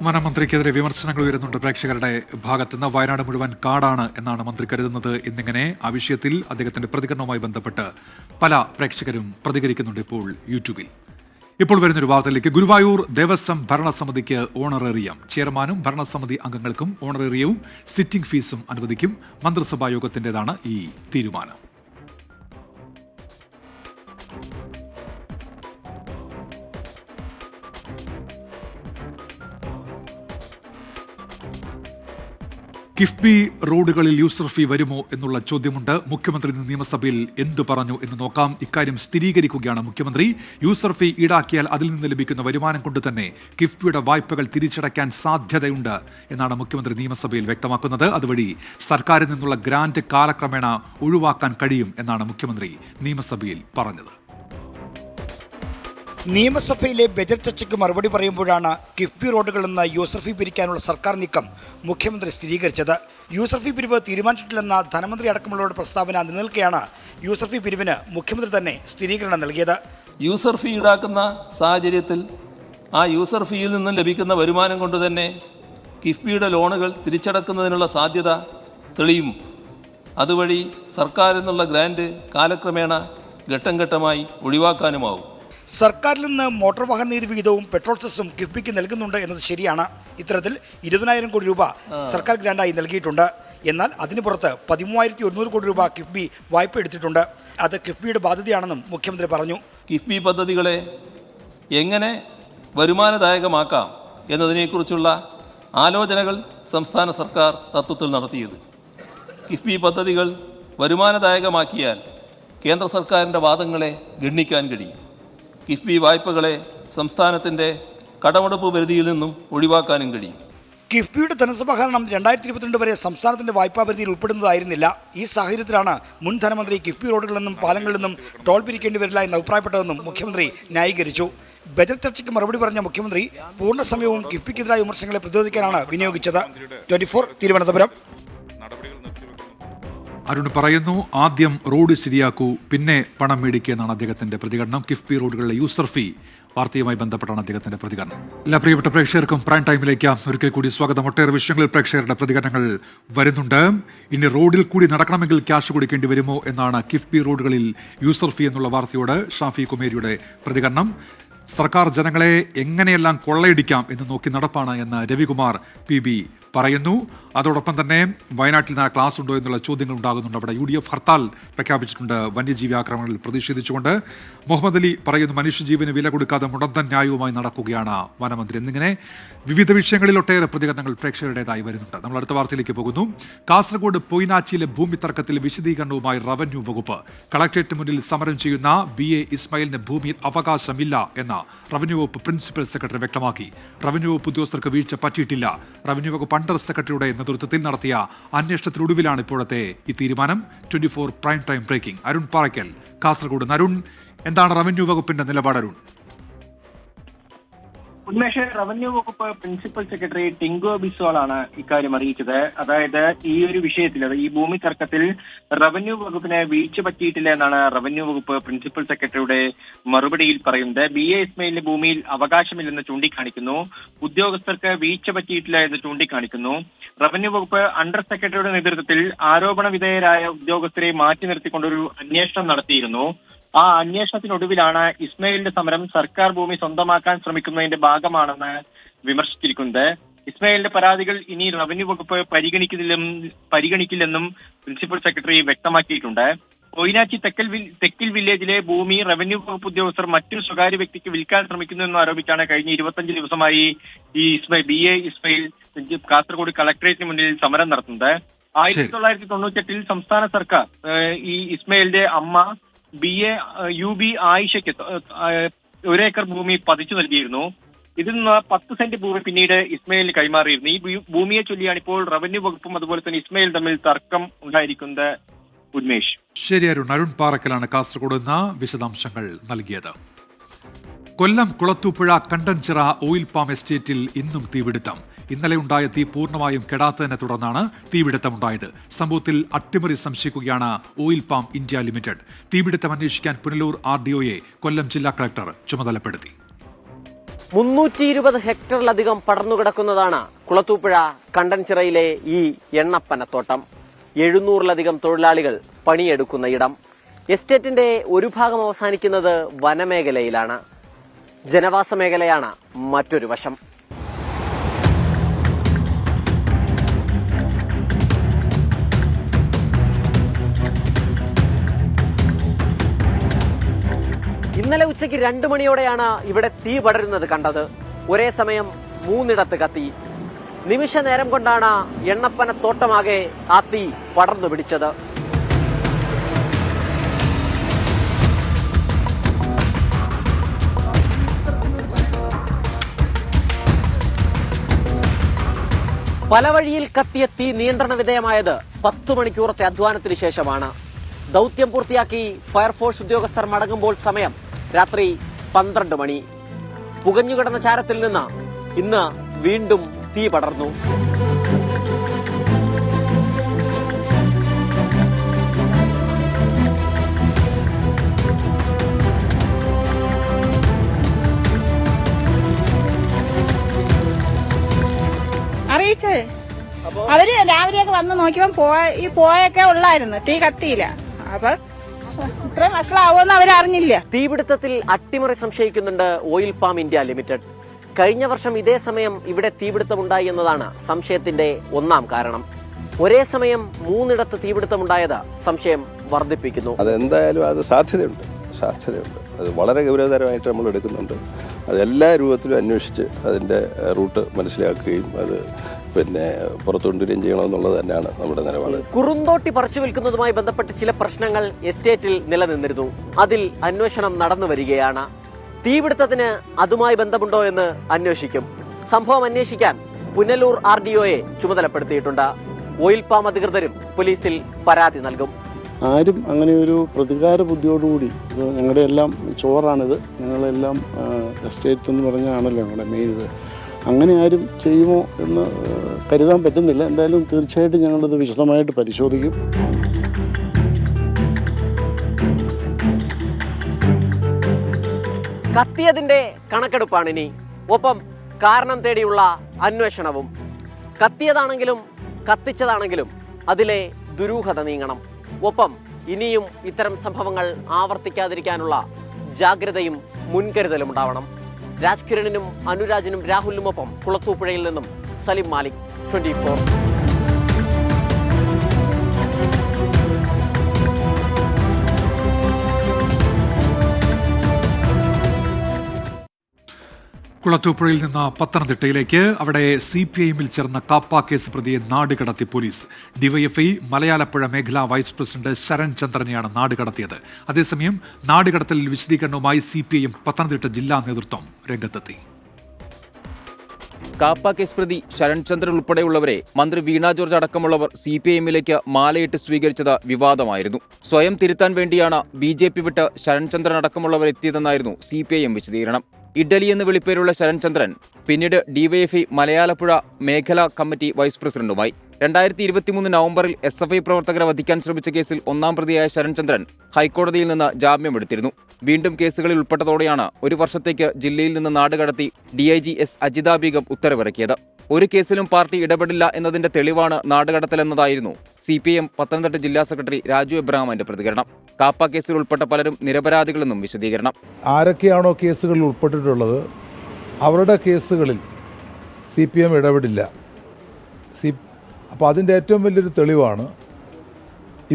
വനമന്ത്രിക്കെതിരെ വിമർശനങ്ങൾ ഉയരുന്നുണ്ട് പ്രേക്ഷകരുടെ ഭാഗത്തുനിന്ന്. വയനാട് മുഴുവൻ കാടാണ് എന്നാണ് മന്ത്രി കരുതുന്നത് എന്നിങ്ങനെ ആ വിഷയത്തിൽ അദ്ദേഹത്തിന്റെ പ്രതികരണവുമായി ബന്ധപ്പെട്ട് പല പ്രേക്ഷകരും പ്രതികരിക്കുന്നുണ്ട് ഇപ്പോൾ യൂട്യൂബിൽ. ഇപ്പോൾ വരുന്നൊരു വാർത്തയിലേക്ക്. ഗുരുവായൂർ ദേവസ്വം ഭരണസമിതിക്ക് ഓണറേറിയം. ചെയർമാനും ഭരണസമിതി അംഗങ്ങൾക്കും ഓണറേറിയവും സിറ്റിംഗ് ഫീസും അനുവദിക്കും. മന്ത്രിസഭാ യോഗത്തിൻ്റെതാണ് ഈ തീരുമാനം. കിഫ്ബി റോഡുകളിൽ യൂസർ ഫീ വരുമോ എന്നുള്ള ചോദ്യമുണ്ട്. മുഖ്യമന്ത്രി നിയമസഭയിൽ എന്തു പറഞ്ഞു എന്ന് നോക്കാം. ഇക്കാര്യം സ്ഥിരീകരിക്കുകയാണ് മുഖ്യമന്ത്രി. യൂസർ ഫീ ഈടാക്കിയാൽ അതിൽ നിന്ന് ലഭിക്കുന്ന വരുമാനം കൊണ്ട് തന്നെ കിഫ്ബിയുടെ വായ്പകൾ തിരിച്ചടയ്ക്കാൻ സാധ്യതയുണ്ട് എന്നാണ് മുഖ്യമന്ത്രി നിയമസഭയിൽ വ്യക്തമാക്കുന്നത്. അതുവഴി സർക്കാരിൽ നിന്നുള്ള ഗ്രാന്റ് കാലക്രമേണ ഒഴിവാക്കാൻ കഴിയും എന്നാണ് മുഖ്യമന്ത്രി നിയമസഭയിൽ പറഞ്ഞത്. നിയമസഭയിലെ ബജറ്റ് ചർച്ചയ്ക്ക് മറുപടി പറയുമ്പോഴാണ് കിഫ്ബി റോഡുകളിൽ നിന്ന് യൂസർ ഫീ പിരിക്കാനുള്ള സർക്കാർ നീക്കം മുഖ്യമന്ത്രി സ്ഥിരീകരിച്ചത്. യൂസർ ഫീ പിരിവ് തീരുമാനിച്ചിട്ടില്ലെന്ന ധനമന്ത്രി അടക്കമുള്ളവരുടെ പ്രസ്താവന നിലനിൽക്കെയാണ് യൂസർ ഫീ പിരിവിന് മുഖ്യമന്ത്രി തന്നെ സ്ഥിരീകരണം നൽകിയത്. യൂസർ ഫീ ഈടാക്കുന്ന സാഹചര്യത്തിൽ ആ യൂസർ ഫീയിൽ നിന്നും ലഭിക്കുന്ന വരുമാനം കൊണ്ട് തന്നെ കിഫ്ബിയുടെ ലോണുകൾ തിരിച്ചടക്കുന്നതിനുള്ള സാധ്യത തെളിയും. അതുവഴി സർക്കാരിൽ നിന്നുള്ള ഗ്രാന്റ് കാലക്രമേണ ഘട്ടം ഘട്ടമായി ഒഴിവാക്കാനുമാവും. സർക്കാരിൽ നിന്ന് മോട്ടോർ വാഹന നികുതി വിഹിതവും പെട്രോൾ സെസ്സും കിഫ്ബിക്ക് നൽകുന്നുണ്ട് എന്നത് ശരിയാണ്. ഇത്തരത്തിൽ 20,000 കോടി രൂപ സർക്കാർ ഗ്രാന്റായി നൽകിയിട്ടുണ്ട്. എന്നാൽ അതിന് പുറത്ത് 13,100 കോടി രൂപ കിഫ്ബി വായ്പ എടുത്തിട്ടുണ്ട്. അത് കിഫ്ബിയുടെ ബാധ്യതയാണെന്നും മുഖ്യമന്ത്രി പറഞ്ഞു. കിഫ്ബി പദ്ധതികളെ എങ്ങനെ വരുമാനദായകമാക്കാം എന്നതിനെക്കുറിച്ചുള്ള ആലോചനകൾ സംസ്ഥാന സർക്കാർ തത്വത്തിൽ നടത്തിയത്. കിഫ്ബി പദ്ധതികൾ വരുമാനദായകമാക്കിയാൽ കേന്ദ്ര സർക്കാരിൻ്റെ വാദങ്ങളെ ഗണ്ണിക്കാൻ കഴിയും. കിഫ്ബി വായ്പകളെ സംസ്ഥാനത്തിൻ്റെ കടമെടുപ്പ് പരിധിയിൽ നിന്നും ഒഴിവാക്കാനും കഴിയും. കിഫ്ബിയുടെ ധനസമാഹരണം 2022 വരെ സംസ്ഥാനത്തിന്റെ വായ്പാ പരിധിയിൽ ഉൾപ്പെടുന്നതായിരുന്നില്ല. ഈ സാഹചര്യത്തിലാണ് മുൻ ധനമന്ത്രി കിഫ്ബി റോഡുകളിൽ നിന്നും പാലങ്ങളിൽ നിന്നും ടോൾ പിരിക്കേണ്ടി വരില്ല എന്ന് അഭിപ്രായപ്പെട്ടതെന്നും മുഖ്യമന്ത്രി ന്യായീകരിച്ചു. ബജറ്റ് ചർച്ചയ്ക്ക് മറുപടി പറഞ്ഞ മുഖ്യമന്ത്രി പൂർണ്ണ സമയവും കിഫ്ബിക്കെതിരായ വിമർശനങ്ങളെ പ്രതിരോധിക്കാനാണ് വിനിയോഗിച്ചത്. 24 തിരുവനന്തപുരം. അരുൺ പറയുന്നു, ആദ്യം റോഡ് ശരിയാക്കൂ, പിന്നെ പണം മേടിക്കുക എന്നാണ് അദ്ദേഹത്തിന്റെ പ്രതികരണം. കിഫ്ബി റോഡുകളിലെ യൂസർ ഫീ വാർത്തയുമായി ബന്ധപ്പെട്ടാണ് അദ്ദേഹത്തിന്റെ പ്രതികരണം. എല്ലാ പ്രിയപ്പെട്ട പ്രേക്ഷകർക്കും പ്രൈം ടൈമിലേക്ക് ഒരിക്കൽ കൂടി സ്വാഗതം. ഒട്ടേറെ വിഷയങ്ങളിൽ പ്രേക്ഷകരുടെ പ്രതികരണങ്ങൾ വരുന്നുണ്ട്. ഇനി റോഡിൽ കൂടി നടക്കണമെങ്കിൽ ക്യാഷ് കൊടുക്കേണ്ടി വരുമോ എന്നാണ് കിഫ്ബി റോഡുകളിൽ യൂസർ ഫീ എന്നുള്ള വാർത്തയോട് ഷാഫി കുമേരിയുടെ പ്രതികരണം. സർക്കാർ ജനങ്ങളെ എങ്ങനെയെല്ലാം കൊള്ളയടിക്കാം എന്ന് നോക്കി നടപ്പാണ് എന്ന് രവികുമാർ PB പറയുന്നു. അതോടൊപ്പം തന്നെ വയനാട്ടിൽ നിന്ന് ക്ലാസ് ഉണ്ടോ എന്നുള്ള ചോദ്യങ്ങൾ ഉണ്ടാകുന്നുണ്ട്. അവിടെ UDF ഹർത്താൽ പ്രഖ്യാപിച്ചിട്ടുണ്ട് വന്യജീവി ആക്രമണങ്ങളിൽ പ്രതിഷേധിച്ചുകൊണ്ട്. മുഹമ്മദ് അലി പറയുന്നു, മനുഷ്യജീവന് വില കൊടുക്കാതെ മുടന്തൻ ന്യായവുമായി നടക്കുകയാണ് വനമന്ത്രി. എന്നിങ്ങനെ വിവിധ വിഷയങ്ങളിൽ ഒട്ടേറെ പ്രതികരണങ്ങൾ പ്രേക്ഷകരുടേതായി വരുന്നുണ്ട്. നമ്മൾ അടുത്ത വാർത്തയിലേക്ക് പോകുന്നു. കാസർഗോഡ് പൊയ്നാച്ചിയിലെ ഭൂമി തർക്കത്തിൽ വിശദീകരണവുമായി റവന്യൂ വകുപ്പ്. കളക്ടറേറ്റ് മുന്നിൽ സമരം ചെയ്യുന്ന BA ഇസ്മായിലിന് ഭൂമിയിൽ അവകാശമില്ല എന്ന റവന്യൂ വകുപ്പ് പ്രിൻസിപ്പൽ സെക്രട്ടറി വ്യക്തമാക്കി. റവന്യൂ വകുപ്പ് ഉദ്യോഗസ്ഥർക്ക് വീഴ്ച പറ്റിയിട്ടില്ല. റവന്യൂ വകുപ്പ് അണ്ടർ സെക്രട്ടറിയുടെ നേതൃത്വത്തിൽ നടത്തിയ അന്വേഷണത്തിനൊടുവിലാണ് ഇപ്പോഴത്തെ ഈ തീരുമാനം. 24 prime time breaking. Arun Parakkal Kasaragod. Arun, എന്താണ് റവന്യൂ വകുപ്പിന്റെ നിലപാട്? അരുൺ, ഉന്മേഷ്, റവന്യൂ വകുപ്പ് പ്രിൻസിപ്പൽ സെക്രട്ടറി ടിങ്കോ ബിസ്വാളാണ് ഇക്കാര്യം അറിയിച്ചത്. അതായത് ഈ ഒരു വിഷയത്തിൽ, ഈ ഭൂമി തർക്കത്തിൽ റവന്യൂ വകുപ്പിന് വീഴ്ച പറ്റിയിട്ടില്ല എന്നാണ് റവന്യൂ വകുപ്പ് പ്രിൻസിപ്പൽ സെക്രട്ടറിയുടെ മറുപടിയിൽ പറയുന്നത്. BA ഇസ്മയിലിന് ഭൂമിയിൽ അവകാശമില്ലെന്ന് ചൂണ്ടിക്കാണിക്കുന്നു. ഉദ്യോഗസ്ഥർക്ക് വീഴ്ച പറ്റിയിട്ടില്ല എന്ന് ചൂണ്ടിക്കാണിക്കുന്നു. റവന്യൂ വകുപ്പ് അണ്ടർ സെക്രട്ടറിയുടെ നേതൃത്വത്തിൽ ആരോപണ വിധേയരായ ഉദ്യോഗസ്ഥരെ മാറ്റി നിർത്തിക്കൊണ്ടൊരു അന്വേഷണം നടത്തിയിരുന്നു. ആ അന്വേഷണത്തിനൊടുവിലാണ് ഇസ്മയിലിന്റെ സമരം സർക്കാർ ഭൂമി സ്വന്തമാക്കാൻ ശ്രമിക്കുന്നതിന്റെ ഭാഗമാണെന്ന് വിമർശിച്ചിരിക്കുന്നത്. ഇസ്മയിലിന്റെ പരാതികൾ ഇനി റവന്യൂ വകുപ്പ് പരിഗണിക്കില്ലെന്നും പ്രിൻസിപ്പൽ സെക്രട്ടറി വ്യക്തമാക്കിയിട്ടുണ്ട്. കൊയിനാച്ചി തെക്കിൽ വില്ലേജിലെ ഭൂമി റവന്യൂ വകുപ്പ് ഉദ്യോഗസ്ഥർ മറ്റൊരു സ്വകാര്യ വ്യക്തിക്ക് വിൽക്കാൻ ശ്രമിക്കുന്നുവെന്ന് ആരോപിച്ചാണ് കഴിഞ്ഞ 25 ദിവസമായി ഈ BA ഇസ്മയിൽ കാസർഗോഡ് കളക്ടറേറ്റിന് മുന്നിൽ സമരം നടത്തുന്നത്. 1998 സംസ്ഥാന സർക്കാർ ഈ ഇസ്മയിലിന്റെ അമ്മ UB ആയിഷയ്ക്ക് 1 ഏക്കർ ഭൂമി പതിച്ചു നൽകിയിരുന്നു. ഇതിൽ നിന്ന് 10 സെന്റ് ഭൂമി പിന്നീട് ഇസ്മയിലിന് കൈമാറിയിരുന്നു. ഈ ഭൂമിയെ ചൊല്ലിയാണ് ഇപ്പോൾ റവന്യൂ വകുപ്പും അതുപോലെ തന്നെ ഇസ്മയിൽ തമ്മിൽ തർക്കം ഉണ്ടായിരിക്കുന്നത്. ഉന്മേഷ്. ശരി അരുൺ. അരുൺ പാറക്കലാണ് കാസർഗോഡ് നിന്ന് വിശദാംശങ്ങൾ നൽകിയത്. കൊല്ലം കുളത്തൂപ്പുഴ കണ്ടൻചിറ ഓയിൽ പാം എസ്റ്റേറ്റിൽ ഇന്നും തീപിടുത്തം. ഇന്നലെ ഉണ്ടായ തീ പൂർണ്ണമായും കെടാത്തതിനെ തുടർന്നാണ് തീപിടുത്തമുണ്ടായത്. സംഭവത്തിൽ അട്ടിമറി സംശയിക്കുകയാണ് ഓയിൽ പാം ഇന്ത്യ ലിമിറ്റഡ്. തീപിടുത്തം അന്വേഷിക്കാൻ പുനലൂർ RDOയെ കൊല്ലം ജില്ലാ കളക്ടർ ചുമതലപ്പെടുത്തി. 320 ഹെക്ടറിലധികം പടർന്നുകിടക്കുന്നതാണ് കുളത്തൂപ്പുഴ കണ്ടൻചിറയിലെ ഈ എണ്ണപ്പനത്തോട്ടം. 700-ലധികം തൊഴിലാളികൾ പണിയെടുക്കുന്ന ഇടം. എസ്റ്റേറ്റിന്റെ ഒരു ഭാഗം അവസാനിക്കുന്നത് വനമേഖലയിലാണ്. ജനവാസ മേഖലയാണ് മറ്റൊരു വശം. ഇന്നലെ ഉച്ചയ്ക്ക് 2 മണിയോടെയാണ് ഇവിടെ തീ പടരുന്നത് കണ്ടത്. ഒരേ സമയം 3 കത്തി. നിമിഷ നേരം കൊണ്ടാണ് എണ്ണപ്പന തോട്ടമാകെ ആ തീ പടർന്നു പിടിച്ചത്. പല വഴിയിൽ കത്തിയ തീ നിയന്ത്രണ വിധേയമായത് 10 മണിക്കൂറത്തെ അധ്വാനത്തിന് ശേഷമാണ്. ദൌത്യം പൂർത്തിയാക്കി ഫയർഫോഴ്സ് ഉദ്യോഗസ്ഥർ മടങ്ങുമ്പോൾ സമയം രാത്രി 12 മണി. പുകഞ്ഞുകിടന്ന ചാരത്തിൽ നിന്ന് ഇന്ന് വീണ്ടും തീ പടർന്നു. അറിയിച്ചേ അവര് രാവിലെയൊക്കെ വന്ന് നോക്കിയപ്പോ പോയൊക്കെ ഉള്ളായിരുന്നു, തീ കത്തിയില്ല. അപ്പൊ ഇത്രയും വഷളാവുമെന്ന് അവരറിഞ്ഞില്ല. തീപിടുത്തത്തിൽ അട്ടിമറി സംശയിക്കുന്നുണ്ട് ഓയിൽ പാം ഇന്ത്യ ലിമിറ്റഡ്. കഴിഞ്ഞ വർഷം ഇതേ സമയം ഇവിടെ തീപിടുത്തമുണ്ടായി എന്നതാണ് സംശയത്തിന്റെ ഒന്നാം കാരണം. ഒരേ സമയം 3 തീപിടുത്തമുണ്ടായത് സംശയം വർദ്ധിപ്പിക്കുന്നു. അതെന്തായാലും അത് സാധ്യതയുണ്ട്. അത് വളരെ ഗൗരവതരമായിട്ട് നമ്മൾ എടുക്കുന്നുണ്ട്. അത് എല്ലാ രൂപത്തിലും അന്വേഷിച്ച് അതിൻ്റെ റൂട്ട് മനസ്സിലാക്കുകയും അത് പുറത്തുകൊണ്ടുവരികയും ചെയ്യണമെന്നുള്ളത് തന്നെയാണ് നമ്മുടെ നിലപാട്. കുറുന്തോട്ടി പറിച്ചു വിൽക്കുന്നതുമായി ബന്ധപ്പെട്ട് ചില പ്രശ്നങ്ങൾ എസ്റ്റേറ്റിൽ നിലനിന്നിരുന്നു. അതിൽ അന്വേഷണം നടന്നു വരികയാണ്. തീപിടുത്തത്തിന് അതുമായി ബന്ധമുണ്ടോ എന്ന് അന്വേഷിക്കും. സംഭവം അന്വേഷിക്കാൻ പുനലൂർ RDOയെ ചുമതലപ്പെടുത്തിയിട്ടുണ്ട്. ഓയിൽ പാം അധികൃതരും പോലീസിൽ പരാതി നൽകും. ആരും അങ്ങനെ ഒരു പ്രതികാര ബുദ്ധിയോടുകൂടി, ഞങ്ങളുടെ എല്ലാം ചോറാണിത്, ഞങ്ങളെല്ലാം എസ്റ്റേറ്റ് എന്ന് പറഞ്ഞാണല്ലോ ഞങ്ങളുടെ മെയിൻ ഇത്, അങ്ങനെ ആരും ചെയ്യുമോ എന്ന് കരുതാൻ പറ്റുന്നില്ല. എന്തായാലും തീർച്ചയായിട്ടും ഞങ്ങളത് വിശദമായിട്ട് പരിശോധിക്കും. കത്തിയതിന്റെ കണക്കെടുപ്പാണിനി. ഒപ്പം കാരണം തേടിയുള്ള അന്വേഷണവും. കത്തിയതാണെങ്കിലും കത്തിച്ചതാണെങ്കിലും അതിലെ ദുരൂഹത നീങ്ങണം. ഒപ്പം ഇനിയും ഇത്തരം സംഭവങ്ങൾ ആവർത്തിക്കാതിരിക്കാനുള്ള ജാഗ്രതയും മുൻകരുതലും ഉണ്ടാവണം. രാജ്കിരണിനും അനുരാജിനും രാഹുലിനുമൊപ്പം കുളത്തൂപ്പുഴയിൽ നിന്നും സലിം മാലിക്, 24. കുളത്തൂപ്പുഴയിൽ നിന്ന് പത്തനംതിട്ടയിലേക്ക്. അവിടെ CPIഎമ്മിൽ ചേർന്ന കാപ്പ കേസ് പ്രതിയെ നാടുകടത്തി പോലീസ്. ഡിവൈഎഫ്ഐ മലയാലപ്പുഴ മേഖലാ വൈസ് പ്രസിഡന്റ് ശരൺ ചന്ദ്രനെയാണ് നാടുകടത്തിയത്. അതേസമയം നാടുകടത്തലിൽ വിശദീകരണവുമായി CPIഎം പത്തനംതിട്ട ജില്ലാ നേതൃത്വം രംഗത്തെത്തി. കാപ്പ കേസ് പ്രതി ശരൺചന്ദ്രൻ ഉൾപ്പെടെയുള്ളവരെ മന്ത്രി വീണ ജോർജ് അടക്കമുള്ളവർ CPIMലേക്ക് മാലയിട്ട് സ്വീകരിച്ചത് വിവാദമായിരുന്നു. സ്വയം തിരുത്താൻ വേണ്ടിയാണ് BJP വിട്ട് ശരൺചന്ദ്രൻ അടക്കമുള്ളവർ എത്തിയതെന്നായിരുന്നു CPIM വിശദീകരണം. ഇഡ്ഡലി എന്ന് വിളിപ്പേരുള്ള ശരൺചന്ദ്രൻ പിന്നീട് DYFI മലയാളപ്പുഴ മേഖലാ കമ്മിറ്റി വൈസ് പ്രസിഡന്റുമായി. 2023 നവംബറിൽ SFI പ്രവർത്തകരെ വധിക്കാൻ ശ്രമിച്ച കേസിൽ ഒന്നാം പ്രതിയായ ശരൺചന്ദ്രൻ ഹൈക്കോടതിയിൽ നിന്ന് ജാമ്യമെടുത്തിരുന്നു. വീണ്ടും കേസുകളിൽ ഉൾപ്പെട്ടതോടെയാണ് 1 വർഷത്തേക്ക് ജില്ലയിൽ നിന്ന് നാടുകടത്തി DIG S അജിത ബീഗം ഉത്തരവിറക്കിയത്. ഒരു കേസിലും പാർട്ടി ഇടപെടില്ല എന്നതിന്റെ തെളിവാണ് നാടുകടത്തലെന്നതായിരുന്നു CPIM പത്തനംതിട്ട ജില്ലാ സെക്രട്ടറി രാജു എബ്രഹാമിന്റെ പ്രതികരണം. കാപ്പ കേസിൽ ഉൾപ്പെട്ട പലരും നിരപരാധികളെന്നും വിശദീകരണം. ആരൊക്കെയാണോ കേസുകളിൽ ഉൾപ്പെട്ടിട്ടുള്ളത് അവരുടെ കേസുകളിൽ CPIM ഇടപെടില്ല. അപ്പോൾ അതിൻ്റെ ഏറ്റവും വലിയൊരു തെളിവാണ്